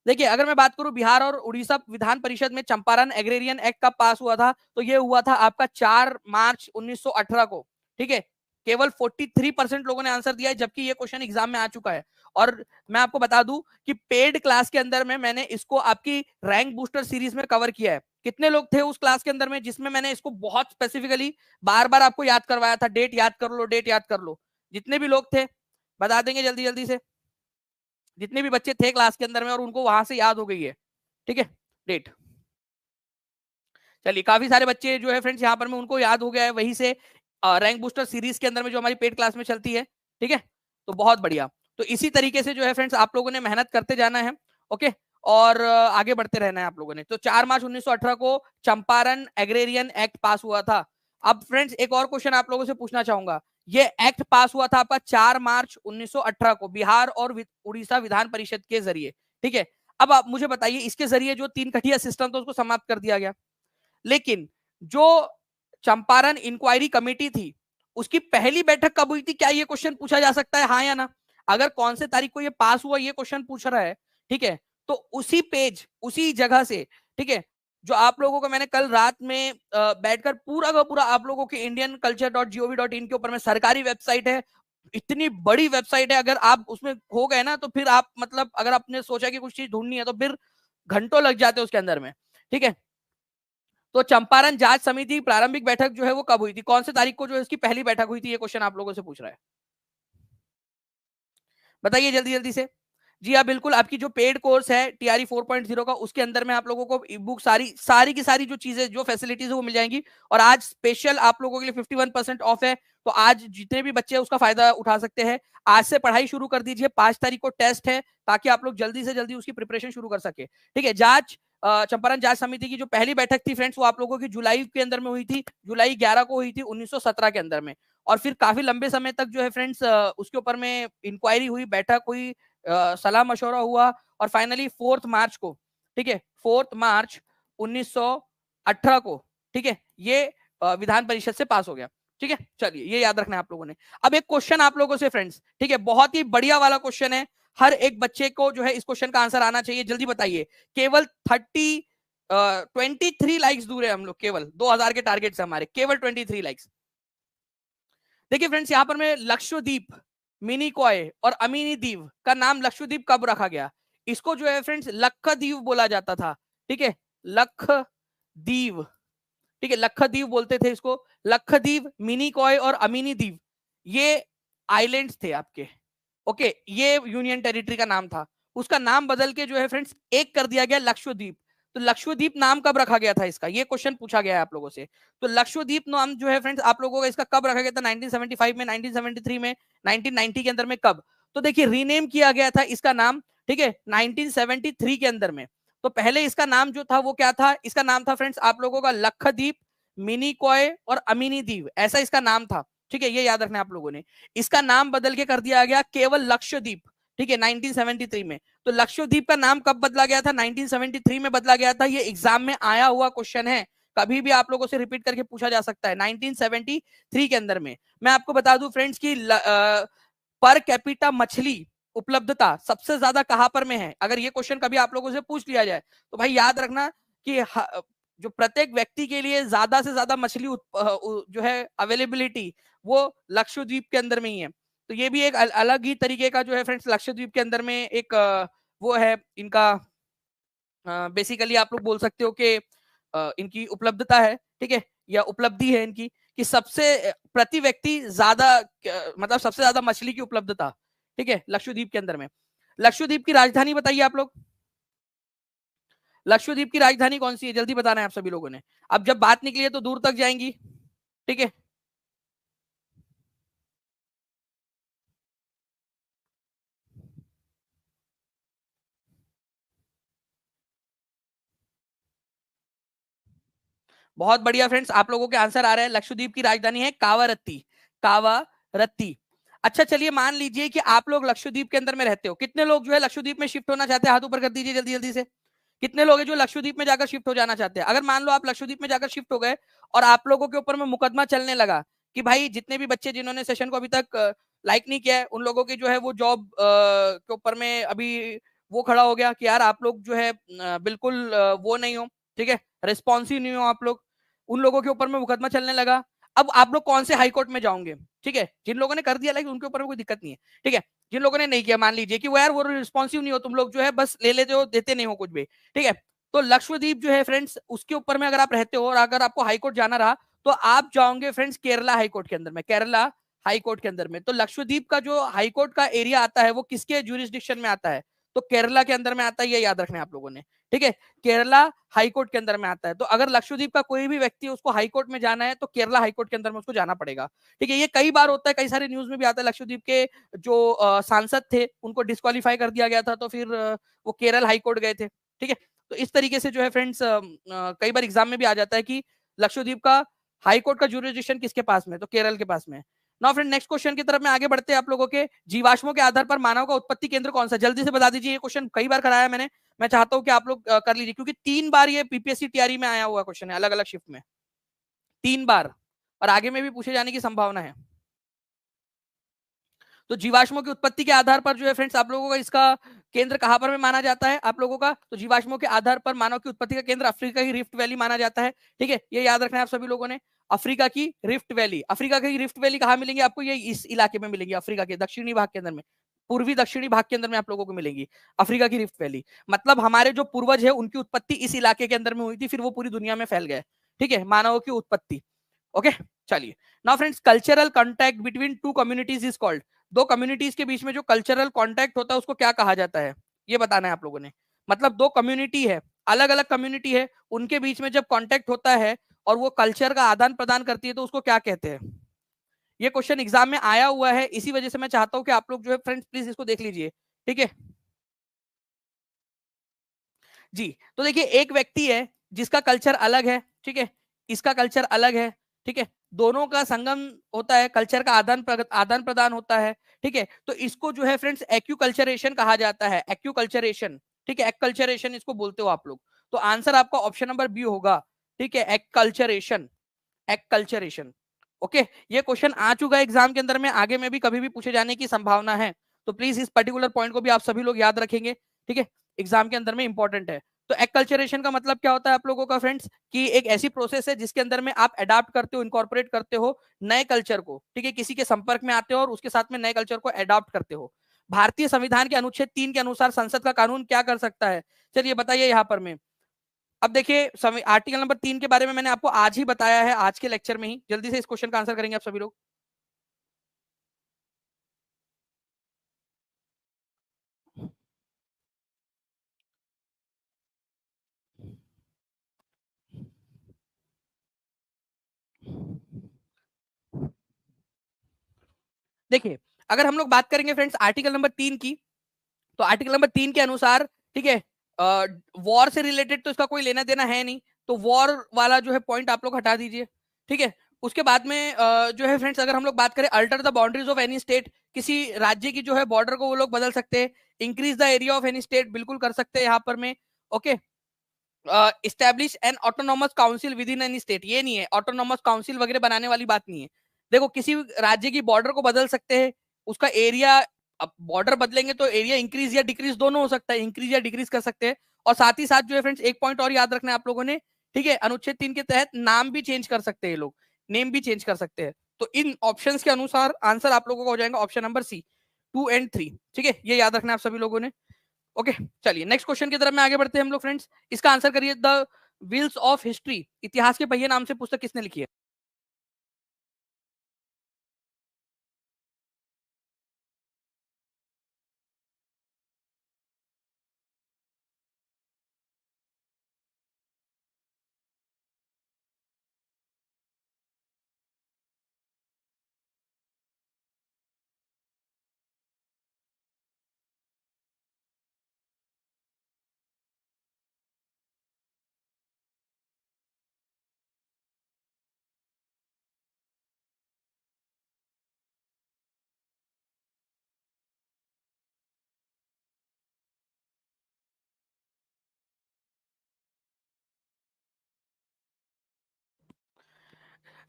देखिए अगर मैं बात करूं बिहार और उड़ीसा विधान परिषद में चंपारण एग्रेरियन एक्ट कब पास हुआ था, तो ये हुआ था आपका 4 मार्च 1918 को, ठीक है। केवल 43% लोगों ने आंसर दिया है, जबकि ये क्वेश्चन एग्जाम में आ चुका है। और मैं आपको बता दूं कि पेड क्लास के अंदर में मैंने इसको आपकी रैंक बूस्टर सीरीज में कवर किया है। कितने लोग थे उस क्लास के अंदर में जिसमें मैंने इसको बहुत स्पेसिफिकली बार बार आपको याद करवाया था? डेट याद कर लो, डेट याद कर लो। जितने भी लोग थे बता देंगे जल्दी जल्दी से, जितने भी बच्चे थे क्लास के अंदर में और उनको वहां से याद हो गई है, ठीक है, डेट। चलिए काफी सारे बच्चे जो है फ्रेंड्स यहाँ पर में उनको याद हो गया है वहीं से, रैंक बूस्टर सीरीज के अंदर में जो हमारी पेड क्लास में चलती है, ठीक है। तो बहुत बढ़िया। तो इसी तरीके से जो है फ्रेंड्स आप लोगों ने मेहनत करते जाना है, ओके। और आगे बढ़ते रहना है आप लोगों ने। तो 4 मार्च 1918 को चंपारण एग्रेरियन एक्ट पास हुआ था। अब फ्रेंड्स एक और क्वेश्चन आप लोगों से पूछना चाहूंगा, ये एक्ट पास हुआ था आपका 4 मार्च 1918 को बिहार और उड़ीसा विधान परिषद के जरिए, ठीक है। अब आप मुझे बताइए, इसके जरिए जो तीन कठिया सिस्टम था उसको समाप्त कर दिया गया, लेकिन जो चंपारण इंक्वायरी कमेटी थी उसकी पहली बैठक कब हुई थी? क्या ये क्वेश्चन पूछा जा सकता है, हाँ या ना? अगर कौन से तारीख को ये पास हुआ ये क्वेश्चन पूछ रहा है, ठीक है, तो उसी पेज उसी जगह से, ठीक है, जो आप लोगों को मैंने कल रात में बैठकर पूरा का पूरा आप लोगों के indianculture.gov.in के ऊपर में सरकारी वेबसाइट है, इतनी बड़ी वेबसाइट है, अगर आप उसमें हो गए ना तो फिर आप मतलब अगर आपने सोचा कि कुछ चीज ढूंढनी है तो फिर घंटों लग जाते हैं उसके अंदर में, ठीक है। तो चंपारण जांच समिति प्रारंभिक बैठक जो है वो कब हुई थी, कौन से तारीख को जो है इसकी पहली बैठक हुई थी, ये क्वेश्चन आप लोगों से पूछ रहा है, बताइए जल्दी जल्दी से। जी हाँ बिल्कुल, आपकी जो पेड कोर्स है टीआरई 4.0 का, उसके अंदर में आप लोगों को ई बुक सारी सारी की सारी जो चीजें जो फैसिलिटीज है वो मिल जाएंगी। और आज स्पेशल आप लोगों के लिए 51% ऑफ है, तो आज जितने भी बच्चे हैं उसका फायदा उठा सकते हैं। आज से पढ़ाई शुरू कर दीजिए, 5 तारीख को टेस्ट है, ताकि आप लोग जल्दी से जल्दी उसकी प्रिपरेशन शुरू कर सके, ठीक है। चंपारण जांच समिति की जो पहली बैठक थी फ्रेंड्स, वो आप लोगों की जुलाई के अंदर में हुई थी, जुलाई 11 को हुई थी 1917 के अंदर में। और फिर काफी लंबे समय तक जो है फ्रेंड्स उसके ऊपर में इंक्वायरी हुई, बैठक हुई, सलाह मशवरा हुआ, और फाइनली 4 मार्च को, ठीक है, 4 मार्च 1918 को, ठीक है, ये विधान परिषद से पास हो गया, ठीक है। चलिए ये याद रखना है आप लोगों ने। अब एक क्वेश्चन आप लोगों से फ्रेंड्स, ठीक है, बहुत ही बढ़िया वाला क्वेश्चन है, हर एक बच्चे को जो है इस क्वेश्चन का आंसर आना चाहिए, जल्दी बताइए। केवल 23 लाइक्स दूर है हम लोग, केवल 2000 के टारगेट से हमारे, केवल 23 लाइक्स। देखिए फ्रेंड्स, यहां पर मैं लक्षद्वीप, मिनिकॉय और अमीनी द्वीप का नाम लक्षद्वीप कब रखा गया? इसको जो है फ्रेंड्स लक्षद्वीप बोला जाता था, ठीक है, लक्षद्वीप, ठीक है, लक्षद्वीप बोलते थे इसको। लक्षद्वीप, मिनिकॉय और अमीनी द्वीप ये आइलैंड्स थे आपके, ओके, ये यूनियन टेरिटरी का नाम था, उसका नाम बदल के जो है फ्रेंड्स एक कर दिया गया लक्षद्वीप। तो लक्षद्वीप नाम कब रखा गया था इसका, ये क्वेश्चन पूछा गया है आप लोगों से। तो लक्षद्वीप नाम जो है फ्रेंड्स आप लोगों का इसका कब रखा गया था? 1975 में, 1973 में, 1990 के अंदर में, कब? तो देखिए रीनेम किया गया था इसका नाम, ठीक है, 1973 के अंदर में। तो पहले इसका नाम जो था वो क्या था? इसका नाम था फ्रेंड्स आप लोगों का लक्षद्वीप, मिनिकॉय और अमीनी द्वीप, ऐसा इसका नाम था, ठीक है, ये याद रखना आप लोगों ने। इसका नाम बदल के कर दिया गया केवल लक्षद्वीप, ठीक है, 1973 में। तो लक्षद्वीप का नाम कब बदला गया था? 1973 में बदला गया था, ये एग्जाम में आया हुआ क्वेश्चन है, कभी भी आप लोगों से रिपीट करके पूछा जा सकता है, 1973 के अंदर में। मैं आपको बता दूं फ्रेंड्स की पर कैपिटा मछली उपलब्धता सबसे ज्यादा कहां पर में है, अगर ये क्वेश्चन कभी आप लोगों से पूछ लिया जाए तो भाई याद रखना कि जो प्रत्येक व्यक्ति के लिए ज्यादा से ज्यादा मछली जो है अवेलेबिलिटी, वो लक्षद्वीप के अंदर में ही है। तो ये भी एक अलग ही तरीके का जो है फ्रेंड्स लक्षद्वीप के अंदर में एक वो है इनका, बेसिकली आप लोग बोल सकते हो कि इनकी उपलब्धता है, ठीक है, या उपलब्धि है इनकी, कि सबसे प्रति व्यक्ति ज्यादा मतलब सबसे ज्यादा मछली की उपलब्धता, ठीक है, लक्षद्वीप के अंदर में। लक्षद्वीप की राजधानी बताइए आप लोग, लक्षद्वीप की राजधानी कौन सी है, जल्दी बताना है आप सभी लोगों ने। अब जब बात निकली है तो दूर तक जाएंगी, ठीक है। बहुत बढ़िया फ्रेंड्स, आप लोगों के आंसर आ रहे हैं, लक्षद्वीप की राजधानी है कावारत्ती, कावारत्ती। अच्छा चलिए मान लीजिए कि आप लोग लक्षद्वीप के अंदर में रहते हो, कितने लोग जो है लक्षद्वीप में शिफ्ट होना चाहते हैं, हाथ ऊपर कर दीजिए जल्दी जल्दी से। कितने लोग हैं जो लक्षद्वीप में जाकर शिफ्ट हो जाना चाहते हैं? अगर मान लो आप लक्षद्वीप में जाकर शिफ्ट हो गए और आप लोगों के ऊपर में मुकदमा चलने लगा कि भाई जितने भी बच्चे जिन्होंने सेशन को अभी तक लाइक नहीं किया है उन लोगों की जो है वो जॉब के ऊपर में अभी वो खड़ा हो गया कि यार आप लोग जो है बिल्कुल वो नहीं हो, ठीक है, रिस्पॉन्सिव नहीं हो आप लोग, उन लोगों के ऊपर में मुकदमा चलने लगा। अब आप लोग कौन से हाई कोर्ट में जाओगे? ठीक है, जिन लोगों ने कर दिया लाइक उनके ऊपर में कोई दिक्कत नहीं है, ठीक है। जिन लोगों ने नहीं किया, मान लीजिए कि वो यार वो रिस्पॉन्सिव नहीं हो, तुम लोग जो है बस ले लेते हो, देते नहीं हो कुछ भी, ठीक है। तो लक्षद्वीप जो है फ्रेंड्स उसके ऊपर में अगर आप रहते हो और अगर आपको हाई कोर्ट जाना रहा तो आप जाओगे फ्रेंड्स केरला हाई कोर्ट के अंदर में, केरला हाई कोर्ट के अंदर में। तो लक्षद्वीप का जो हाई कोर्ट का एरिया आता है वो किसके ज्यूरिसडिक्शन में आता है? तो केरला के अंदर में आता है, ये याद रखना है आप लोगों ने, ठीक है। केरला हाईकोर्ट के अंदर में आता है। तो अगर लक्षद्वीप का कोई भी व्यक्ति उसको हाईकोर्ट में जाना है तो केरला हाईकोर्ट के अंदर में उसको जाना पड़ेगा, ठीक है। ये कई बार होता है, कई सारे न्यूज में भी आता है, लक्षद्वीप के जो सांसद थे उनको डिस्क्वालीफाई कर दिया गया था, तो फिर वो केरल हाईकोर्ट गए थे, ठीक है। तो इस तरीके से जो है फ्रेंड्स कई बार एग्जाम में भी आ जाता है कि लक्षद्वीप का हाईकोर्ट का ज्यूरिसडिक्शन किसके पास में, तो केरल के पास में। नाउ फ्रेंड नेक्स्ट क्वेश्चन की तरफ में आगे बढ़ते हैं आप लोगों के। जीवाश्मों के आधार पर मानव का उत्पत्ति केंद्र कौन सा, जल्दी से बता दीजिए। ये क्वेश्चन कई बार कराया मैंने, मैं चाहता हूं कि आप लोग कर लीजिए, क्योंकि 3 बार ये पीपीएससी टीआरई में आया हुआ क्वेश्चन है, अलग अलग शिफ्ट में 3 बार, और आगे में भी पूछे जाने की संभावना है। तो जीवाश्मों की उत्पत्ति के आधार पर जो है फ्रेंड्स आप लोगों का इसका केंद्र कहां पर में माना जाता है आप लोगों का, तो जीवाश्मों के आधार पर मानव की उत्पत्ति का केंद्र अफ्रीका की रिफ्ट वैली माना जाता है, ठीक है। ये याद रखना है आप सभी लोगों ने, अफ्रीका की रिफ्ट वैली। अफ्रीका की रिफ्ट वैली कहां मिलेंगी आपको, ये इस इलाके में मिलेंगी, अफ्रीका के दक्षिणी भाग के अंदर में, पूर्वी दक्षिणी भाग के अंदर में आप लोगों को मिलेंगी अफ्रीका की रिफ्ट वैली। मतलब हमारे जो पूर्वज है उनकी उत्पत्ति इस इलाके के अंदर में हुई थी, फिर वो पूरी दुनिया में फैल गए, ठीक है, मानवों की उत्पत्ति। ओके, चलिए। Now friends, cultural contact between two communities is called, दो कम्युनिटीज के बीच में जो कल्चरल कॉन्टैक्ट होता है उसको क्या कहा जाता है, ये बताना है आप लोगों ने। मतलब दो कम्युनिटी है, अलग अलग कम्युनिटी है, उनके बीच में जब कॉन्टैक्ट होता है और वो कल्चर का आदान प्रदान करती है तो उसको क्या कहते हैं। ये क्वेश्चन एग्जाम में आया हुआ है, इसी वजह से मैं चाहता हूं कि आप लोग जो है फ्रेंड्स प्लीज इसको देख लीजिए, ठीक है जी। तो देखिए, एक व्यक्ति है जिसका कल्चर अलग है, ठीक है, इसका कल्चर अलग है, ठीक है, दोनों का संगम होता है, कल्चर का आदान प्रदान होता है, ठीक है। तो इसको जो है फ्रेंड्स एक्यूकल्चरेशन कहा जाता है, एक्यूकल्चरेशन, ठीक है, एक्कल्चरेशन इसको बोलते हो आप लोग। तो आंसर आपका ऑप्शन नंबर बी होगा, ठीक है, एक्कल्चरेशन, एक्कल्चरेशन। ओके, ये क्वेश्चन आ चुका है एग्जाम के अंदर में, आगे में भी कभी भी पूछे जाने की संभावना है, तो प्लीज इस पर्टिकुलर पॉइंट को भी आप सभी लोग याद रखेंगे, ठीक है, एग्जाम के अंदर में इंपॉर्टेंट है। तो एक्कल्चरेशन का मतलब क्या होता है आप लोगों का फ्रेंड्स, कि एक ऐसी प्रोसेस है जिसके अंदर में आप अडॉप्ट करते हो, इनकॉर्पोरेट करते हो नए कल्चर को, ठीक है, किसी के संपर्क में आते हो और उसके साथ में नए कल्चर को अडॉप्ट करते हो। भारतीय संविधान के अनुच्छेद 3 के अनुसार संसद का कानून क्या कर सकता है, चलिए बताइए यहाँ पर में। अब देखिए, आर्टिकल नंबर 3 के बारे में मैंने आपको आज ही बताया है, आज के लेक्चर में ही। जल्दी से इस क्वेश्चन का आंसर करेंगे आप सभी लोग। देखिए, अगर हम लोग बात करेंगे फ्रेंड्स आर्टिकल नंबर 3 की, तो आर्टिकल नंबर 3 के अनुसार, ठीक है, वॉर से रिलेटेड तो इसका कोई लेना देना है नहीं, तो वॉर वाला जो है पॉइंट आप लोग हटा दीजिए, ठीक है। उसके बाद में जो है फ्रेंड्स, अगर हम लोग बात करें alter the boundaries of any state, किसी राज्य की जो है बॉर्डर को वो लोग बदल सकते हैं। Increase the area of any state, बिल्कुल कर सकते हैं यहाँ पर में। Okay, establish N autonomous council with in any state, ये नहीं है, ऑटोनॉमस काउंसिल वगैरह बनाने वाली बात नहीं है। देखो, किसी राज्य की बॉर्डर को बदल सकते हैं, उसका एरिया, अब बॉर्डर बदलेंगे तो एरिया इंक्रीज या डिक्रीज दोनों हो सकता है, इंक्रीज या डिक्रीज कर सकते हैं। और साथ ही साथ जो है फ्रेंड्स, एक पॉइंट और याद रखना है आप लोगों ने, ठीक है, अनुच्छेद 3 के तहत नाम भी चेंज कर सकते हैं लोग, नेम भी चेंज कर सकते हैं। तो इन ऑप्शंस के अनुसार आंसर आप लोगों का हो जाएगा ऑप्शन नंबर सी, 2 एंड 3, ठीक है, ये याद रखना है आप सभी लोगों ने। ओके, चलिए नेक्स्ट क्वेश्चन की तरफ में आगे बढ़ते हैं हम लोग फ्रेंड्स। इसका आंसर करिए, द व्हील्स ऑफ हिस्ट्री, इतिहास के पहिए नाम से पुस्तक किसने लिखी है।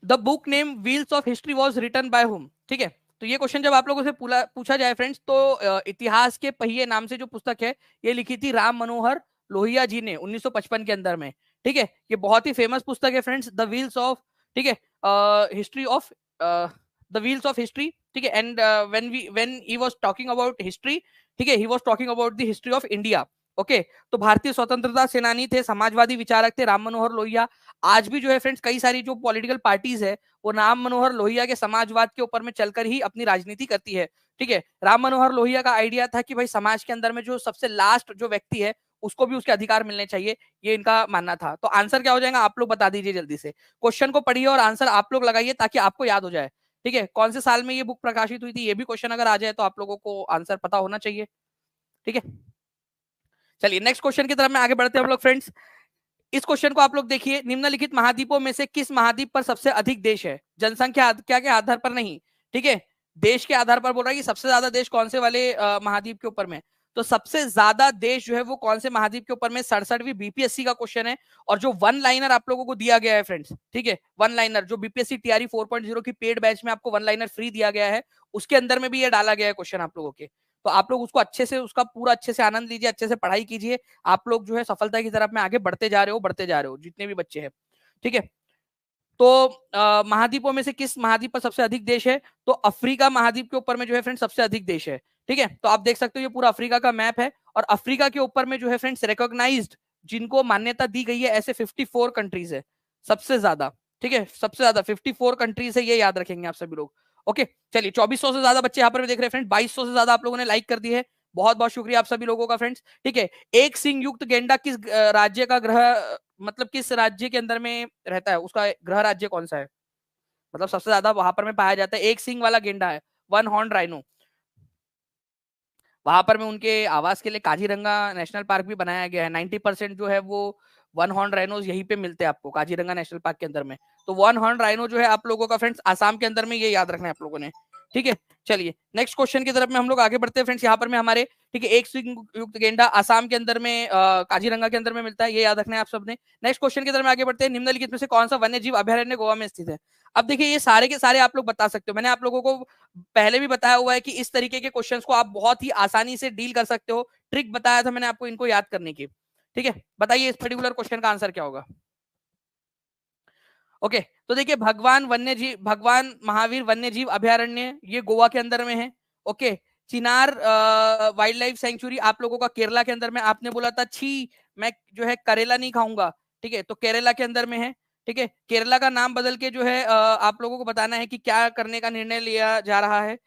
The book name Wheels of History was written by whom, ठीक है। तो ये क्वेश्चन जब आप लोगों से पूछा जाए फ्रेंड्स, तो इतिहास के पहिए नाम से जो पुस्तक है, ये लिखी थी राम मनोहर लोहिया जी ने 1955 के अंदर में, ठीक है। ये बहुत ही फेमस पुस्तक है फ्रेंड्स, द व्हील्स ऑफ, ठीक है, history of, the wheels of history, ठीक है। And when he was talking about history, ठीक है, he was talking about the history of India. Okay, तो भारतीय स्वतंत्रता सेनानी थे, समाजवादी विचारक थे राम मनोहर लोहिया। आज भी जो है फ्रेंड्स, कई सारी जो पॉलिटिकल पार्टीज है वो राम मनोहर लोहिया के समाजवाद के ऊपर में चलकर ही अपनी राजनीति करती है। ठीक है, राम मनोहर लोहिया का आइडिया था कि भाई समाज के अंदर में जो सबसे लास्ट जो व्यक्ति है उसको भी उसके अधिकार मिलने चाहिए, ये इनका मानना था। तो आंसर क्या हो जाएगा आप लोग बता दीजिए जल्दी से, क्वेश्चन को पढ़िए और आंसर आप लोग लगाइए ताकि आपको याद हो जाए। ठीक है, कौन से साल में ये बुक प्रकाशित हुई थी, ये भी क्वेश्चन अगर आ जाए तो आप लोगों को आंसर पता होना चाहिए। ठीक है, चलिए नेक्स्ट क्वेश्चन की तरफ में आगे बढ़ते हैं हम लोग फ्रेंड्स। इस क्वेश्चन को आप लोग देखिए, निम्नलिखित महाद्वीपों में से किस महाद्वीप पर सबसे अधिक देश है, जनसंख्या क्या के आधार पर नहीं, ठीक है, देश के आधार पर बोल रहा है कि सबसे ज्यादा देश कौन से वाले महाद्वीप के ऊपर में। तो सबसे ज्यादा देश जो है वो कौन से महाद्वीप के ऊपर में, 67वीं बीपीएससी का क्वेश्चन है। और जो वन लाइनर आप लोगों को दिया गया है फ्रेंड्स, ठीक है, वन लाइनर जो बीपीएससी टीआरई 4.0 की पेड बैच में आपको वन लाइनर फ्री दिया गया है, उसके अंदर में भी ये डाला गया है क्वेश्चन आप लोगों के। तो आप लोग उसको अच्छे से, उसका पूरा अच्छे से आनंद लीजिए, अच्छे से पढ़ाई कीजिए, आप लोग जो है सफलता की तरफ में आगे बढ़ते जा रहे हो, बढ़ते जा रहे हो जितने भी बच्चे हैं। ठीक है, तो महाद्वीपों में से किस महाद्वीप पर सबसे अधिक देश है, तो अफ्रीका महाद्वीप के ऊपर में जो है फ्रेंड्स सबसे अधिक देश है। ठीक है, तो आप देख सकते हो ये पूरा अफ्रीका का मैप है, और अफ्रीका के ऊपर में जो है फ्रेंड्स रिकॉग्नाइज्ड, जिनको मान्यता दी गई है, ऐसे 54 कंट्रीज है सबसे ज्यादा। ठीक है, सबसे ज्यादा 54 कंट्रीज है, ये याद रखेंगे आप सभी लोग। ओके, चलिए 2400 से ज्यादा बच्चे यहाँ पर देख रहे हैं फ्रेंड्स, 2200 से ज्यादा आप लोगों ने लाइक कर दी है, बहुत बहुत शुक्रिया आप सभी लोगों का फ्रेंड्स। ठीक है, एक सिंह युक्त गेंडा किस राज्य का ग्रह, मतलब किस राज्य के अंदर में रहता है, उसका ग्रह राज्य कौन सा है, मतलब सबसे ज्यादा वहां पर में पाया जाता है, एक सिंह वाला गेंडा है, वन हॉर्न राइनो। वहां पर में उनके आवास के लिए काजीरंगा नेशनल पार्क भी बनाया गया है। 90% जो है वो वन हॉर्न राइनोज यहीं पे मिलते हैं आपको काजीरंगा नेशनल पार्क के अंदर में। तो वन हॉर्न राइनो जो है आप लोगों का फ्रेंड्स आसाम के अंदर में, ये याद रखना है आप लोगों ने। ठीक है, चलिए नेक्स्ट क्वेश्चन की तरफ में हम लोग आगे बढ़ते हैं फ्रेंड्स। यहाँ पर में हमारे, ठीक है, एक सिंह युक्त गेंडा आसाम के अंदर में काजीरंगा के अंदर में मिलता है, ये याद रखना है आप सबने। नेक्स्ट क्वेश्चन की तरफ में आगे बढ़ते हैं, निम्नलिखित में से कौन सा वन्य जीव अभयारण्य गोवा में स्थित है। अब देखिए ये सारे के सारे आप लोग बता सकते हो, मैंने आप लोगों को पहले भी बताया हुआ है कि इस तरीके के क्वेश्चंस को आप बहुत ही आसानी से डील कर सकते हो, ट्रिक बताया था मैंने आपको इनको याद करने की। ठीक है, बताइए इस पर्टिकुलर क्वेश्चन का आंसर क्या होगा। ओके, तो देखिए भगवान महावीर वन्य जीव अभयारण्य ये गोवा के अंदर में है। ओके, चिनार वाइल्ड लाइफ सेंचुरी आप लोगों का केरला के अंदर में, आपने बोला था छी मैं जो है करेला नहीं खाऊंगा, ठीक है, तो केरला के अंदर में है। ठीक है, केरला का नाम बदल के जो है आप लोगों को बताना है कि क्या करने का निर्णय लिया जा रहा है।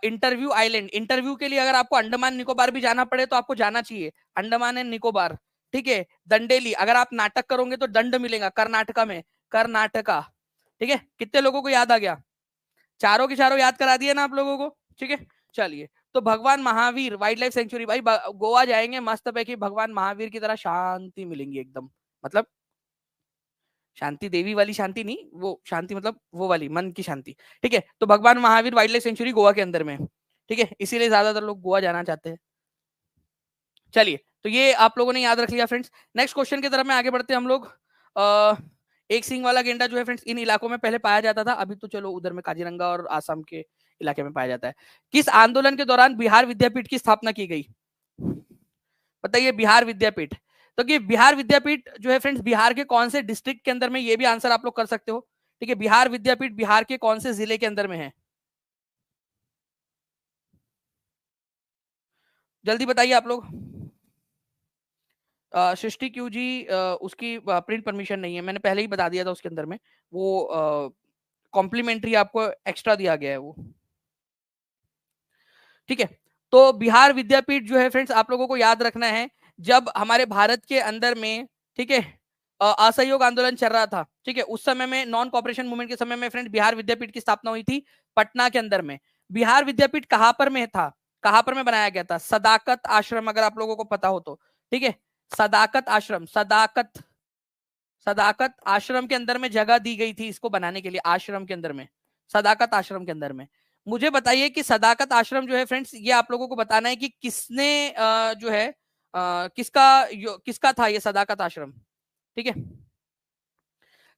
इंटरव्यू आइलैंड, इंटरव्यू के लिए अगर आपको अंडमान निकोबार भी जाना पड़े तो आपको जाना चाहिए, अंडमान एंड निकोबार। ठीक है, दंडेली, अगर आप नाटक करोगे तो दंड मिलेगा कर्नाटका में, कर्नाटका। ठीक है, कितने लोगों को याद आ गया, चारों के चारों याद करा दिए ना आप लोगों को। ठीक है, चलिए, तो भगवान महावीर वाइल्ड लाइफ सेंचुरी, भाई गोवा जाएंगे मस्त है कि भगवान महावीर की तरह शांति मिलेंगी एकदम, मतलब शांति देवी वाली शांति नहीं, वो शांति मतलब वो वाली मन की शांति। ठीक है, तो भगवान Mahavir wild life sanctuary Goa के अंदर में, ठीक है, इसीलिए ज्यादातर लोग गोवा जाना चाहते हैं। चलिए, तो ये आप लोगों ने याद रख लिया फ्रेंड्स। नेक्स्ट क्वेश्चन की तरफ में आगे बढ़ते हैं हम लोग। एक सिंह वाला गेंडा जो है फ्रेंड्स इन इलाकों में पहले पाया जाता था, अभी तो चलो उधर में काजीरंगा और आसाम के इलाके में पाया जाता है। किस आंदोलन के दौरान बिहार विद्यापीठ की स्थापना की गई, बताइए बिहार विद्यापीठ। तो कि बिहार विद्यापीठ जो है फ्रेंड्स बिहार के कौन से डिस्ट्रिक्ट के अंदर में, ये भी आंसर आप लोग कर सकते हो। ठीक है, बिहार विद्यापीठ बिहार के कौन से जिले के अंदर में है, जल्दी बताइए आप लोग। सृष्टि क्यू जी उसकी प्रिंट परमिशन नहीं है, मैंने पहले ही बता दिया था उसके अंदर में, वो कॉम्प्लीमेंट्री आपको एक्स्ट्रा दिया गया है वो। ठीक है, तो बिहार विद्यापीठ जो है फ्रेंड्स आप लोगों को याद रखना है, जब हमारे भारत के अंदर में, ठीक है, असहयोग आंदोलन चल रहा था, ठीक है, उस समय में नॉन कॉपरेशन मूवमेंट के समय में फ्रेंड्स बिहार विद्यापीठ की स्थापना हुई थी पटना के अंदर में। बिहार विद्यापीठ कहां पर में था, कहां पर में बनाया गया था, सदाकत आश्रम, अगर आप लोगों को पता हो तो। ठीक है, सदाकत आश्रम, सदाकत सदाकत आश्रम के अंदर में जगह दी गई थी इसको बनाने के लिए, आश्रम के अंदर में, सदाकत आश्रम के अंदर में। मुझे बताइए कि सदाकत आश्रम जो है फ्रेंड्स, ये आप लोगों को बताना है कि किसने जो है किसका था ये सदाकत आश्रम। ठीक है,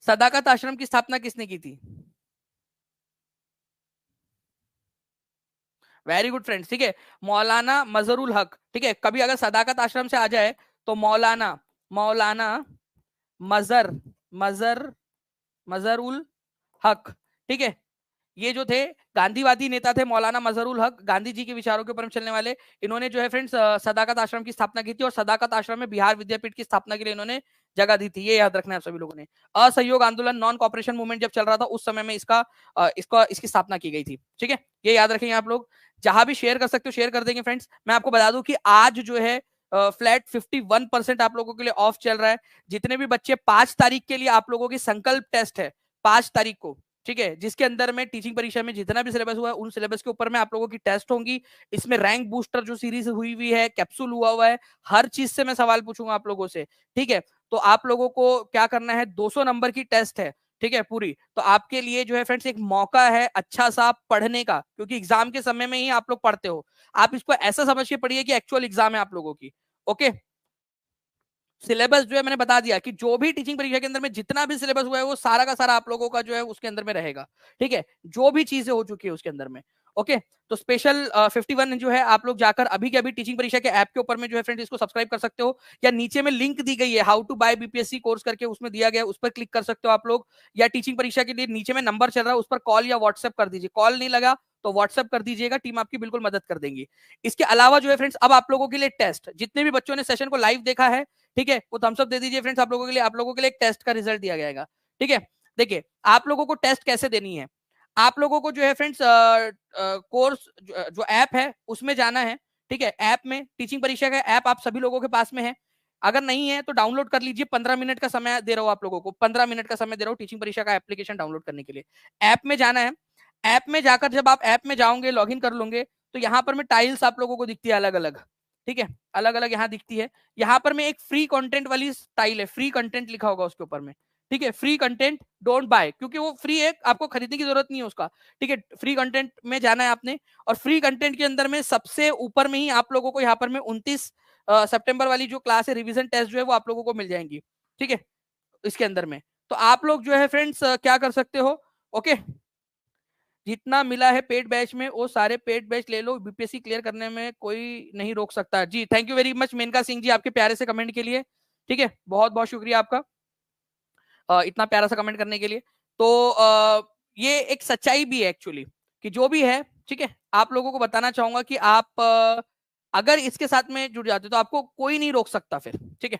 सदाकत आश्रम की स्थापना किसने की थी, वेरी गुड फ्रेंड्स। ठीक है, मौलाना मजरुल हक। ठीक है, कभी अगर सदाकत आश्रम से आ जाए तो मौलाना, मौलाना मजर मजर मजरुल हक, ठीक है, ये जो थे गांधीवादी नेता थे, मौलाना मजहरुल हक, गांधी जी के विचारों के ऊपर चलने वाले। इन्होंने जो है फ्रेंड्स सदाकत आश्रम की स्थापना की थी और सदाकत आश्रम में बिहार विद्यापीठ की स्थापना के लिए इन्होंने जगह दी थी। ये याद रखना है आप सभी लोगों ने। असहयोग आंदोलन, नॉन कॉपरेशन मूवमेंट जब चल रहा था उस समय में इसकी स्थापना की गई थी। ठीक है, ये याद रखेंगे आप लोग। जहां भी शेयर कर सकते हो शेयर कर देंगे फ्रेंड्स। मैं आपको बता दूं कि आज जो है फ्लैट 51% आप लोगों के लिए ऑफ चल रहा है। जितने भी बच्चे 5 तारीख के लिए आप लोगों की संकल्प टेस्ट है 5 तारीख को, ठीक है, जिसके अंदर में टीचिंग परीक्षा में जितना भी सिलेबस हुआ है उन सिलेबस के ऊपर में आप लोगों की टेस्ट होंगी। इसमें रैंक बूस्टर जो सीरीज हुई है, कैप्सूल हुआ है, हर चीज से मैं सवाल पूछूंगा आप लोगों से। ठीक है, तो आप लोगों को क्या करना है, 200 नंबर की टेस्ट है, ठीक है, पूरी। तो आपके लिए जो है फ्रेंड्स एक मौका है अच्छा सा पढ़ने का, क्योंकि एग्जाम के समय में ही आप लोग पढ़ते हो। आप इसको ऐसा समझ के पढ़िए कि एक्चुअल एग्जाम है आप लोगों की। ओके, सिलेबस जो है मैंने बता दिया कि जो भी टीचिंग परीक्षा के अंदर में जितना भी सिलेबस हुआ है वो सारा का सारा आप लोगों का जो है उसके अंदर में रहेगा। ठीक है, जो भी चीजें हो चुकी है उसके अंदर में। ओके, तो स्पेशल 51 जो है आप लोग जाकर अभी के अभी टीचिंग परीक्षा के ऐप के ऊपर में जो है फ्रेंड इसको सब्सक्राइब कर सकते हो, या नीचे में लिंक दी गई है how to buy BPSC course करके, उसमें दिया गया, उस पर क्लिक कर सकते हो आप लोग। या टीचिंग परीक्षा के लिए नीचे में नंबर चल रहा है, उस पर कॉल या व्हाट्सएप कर दीजिए। कॉल नहीं लगा तो व्हाट्सएप कर दीजिएगा, टीम आपकी बिल्कुल मदद कर देंगी। इसके अलावा जो है फ्रेंड्स अब आप लोगों के लिए टेस्ट, जितने भी बच्चों ने सेशन को लाइव देखा है, ठीक है, वो थम्स अप दे दीजिए फ्रेंड्स। आप लोगों के लिए एक टेस्ट का रिजल्ट दिया जाएगा। ठीक है, देखिए आप लोगों को टेस्ट कैसे देनी है। आप लोगों को जो है फ्रेंड्स कोर्स जो ऐप है उसमें जाना है। ठीक है, ऐप में टीचिंग परीक्षा का ऐप आप सभी लोगों के पास में है। अगर नहीं है तो डाउनलोड कर लीजिए। 15 मिनट का समय दे रहा हूं आप लोगों को, 15 मिनट का समय दे रहा हूं टीचिंग परीक्षा का एप्लीकेशन डाउनलोड करने के लिए। ऐप में जाना है। ऐप में जाकर जब आप ऐप में जाओगे, लॉग इन कर लोगे, तो यहाँ पर में टाइल्स आप लोगों को दिखती है अलग अलग। ठीक है, अलग अलग यहाँ दिखती है। यहाँ पर में एक फ्री कंटेंट वाली स्टाइल है, फ्री कंटेंट लिखा होगा उसके ऊपर में। ठीक है, फ्री कंटेंट डोंट बाय, क्योंकि वो फ्री है, आपको खरीदने की जरूरत नहीं है उसका। ठीक है, फ्री कंटेंट में जाना है आपने। और फ्री कंटेंट के अंदर में सबसे ऊपर में ही आप लोगों को यहाँ पर में 29 सितंबर वाली जो क्लास है, रिवीजन टेस्ट जो है वो आप लोगों को मिल जाएंगी। ठीक है, इसके अंदर में तो आप लोग जो है फ्रेंड्स क्या कर सकते हो। ओके, जितना मिला है पेड बैच में वो सारे पेड बैच ले लो, बीपीएससी क्लियर करने में कोई नहीं रोक सकता। जी thank you very much Maneka Singh ji, आपके प्यारे से कमेंट के लिए। ठीक है, बहुत बहुत शुक्रिया आपका इतना प्यारा सा कमेंट करने के लिए। तो ये एक सच्चाई भी है एक्चुअली कि जो भी है, ठीक है, आप लोगों को बताना चाहूंगा कि आप अगर इसके साथ में जुड़ जाते हो तो आपको कोई नहीं रोक सकता फिर। ठीक है,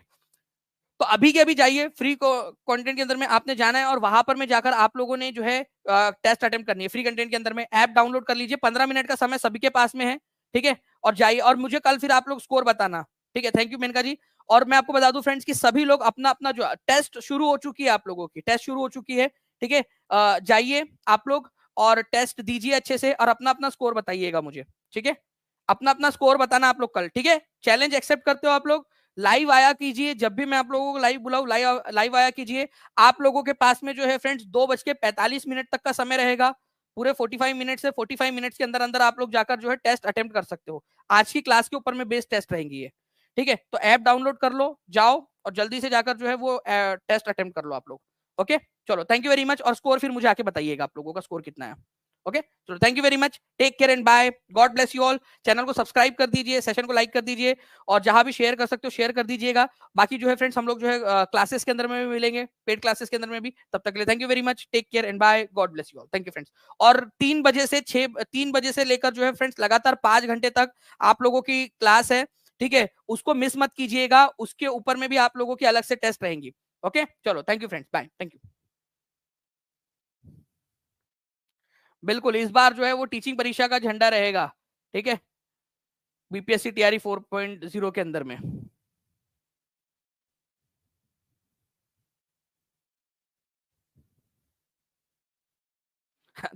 तो अभी के अभी जाइए, फ्री कंटेंट के अंदर में आपने जाना है और वहां पर में जाकर आप लोगों ने जो है टेस्ट अटेम्प्ट करनी है। फ्री कंटेंट के अंदर में ऐप डाउनलोड कर लीजिए, 15 मिनट का समय सभी के पास में है। ठीक है, और जाइए और मुझे कल फिर आप लोग स्कोर बताना। ठीक है, थैंक यू मेनका जी। और मैं आपको बता दूं फ्रेंड्स कि सभी लोग अपना अपना जो टेस्ट शुरू हो चुकी है, आप लोगों की टेस्ट शुरू हो चुकी है। ठीक है, जाइए आप लोग और टेस्ट दीजिए अच्छे से और अपना अपना स्कोर बताइएगा मुझे। ठीक है, अपना अपना स्कोर बताना आप लोग कल। ठीक है, चैलेंज एक्सेप्ट करते हो आप लोग, लाइव आया कीजिए। जब भी मैं आप लोगों को लाइव बुलाऊं लाइव आया कीजिए। आप लोगों के पास में जो है फ्रेंड्स 2:45 तक का समय रहेगा। पूरे 45 मिनट से 45 मिनट के अंदर अंदर आप लोग जाकर जो है टेस्ट अटेम्प्ट कर सकते हो। आज की क्लास के ऊपर में बेस्ड टेस्ट रहेंगी ये। ठीक है, तो ऐप डाउनलोड कर लो, जाओ और जल्दी से जाकर जो है वो टेस्ट अटेम्प्ट कर लो आप लोग। ओके, चलो थैंक यू वेरी मच। और स्कोर फिर मुझे आके बताइएगा आप लोगों का स्कोर कितना है। ओके, चलो thank you very much, take care and bye, God bless you all. Channel को सब्सक्राइब कर दीजिए, सेशन को लाइक कर दीजिए और जहां भी शेयर कर सकते हो शेयर कर दीजिएगा। बाकी जो है फ्रेंड्स हम लोग जो है क्लासेस के अंदर में भी मिलेंगे, पेड क्लासेस के अंदर में भी। तब तक के लिए thank you very much, take care and bye, God bless you all, thank you friends. और 3 बजे से लेकर जो है फ्रेंड्स लगातार 5 घंटे तक आप लोगों की क्लास है। ठीक है, उसको मिस मत कीजिएगा, उसके ऊपर में भी आप लोगों की अलग से टेस्ट रहेंगी। ओके, चलो thank you friends, bye, thank you. बिल्कुल, इस बार जो है वो टीचिंग परीक्षा का झंडा रहेगा। ठीक है, बीपीएससी टीआरई 4.0 के अंदर में।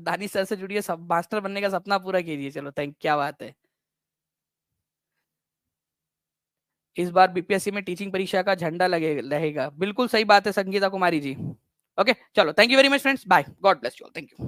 दानिश सर से जुड़िए, सब मास्टर बनने का सपना पूरा कीजिए। चलो थैंक, क्या बात है। इस बार बीपीएससी में टीचिंग परीक्षा का झंडा लगे रहेगा, बिल्कुल सही बात है संगीता कुमारी जी। ओके, चलो thank you very much friends, bye, God bless you all, thank you.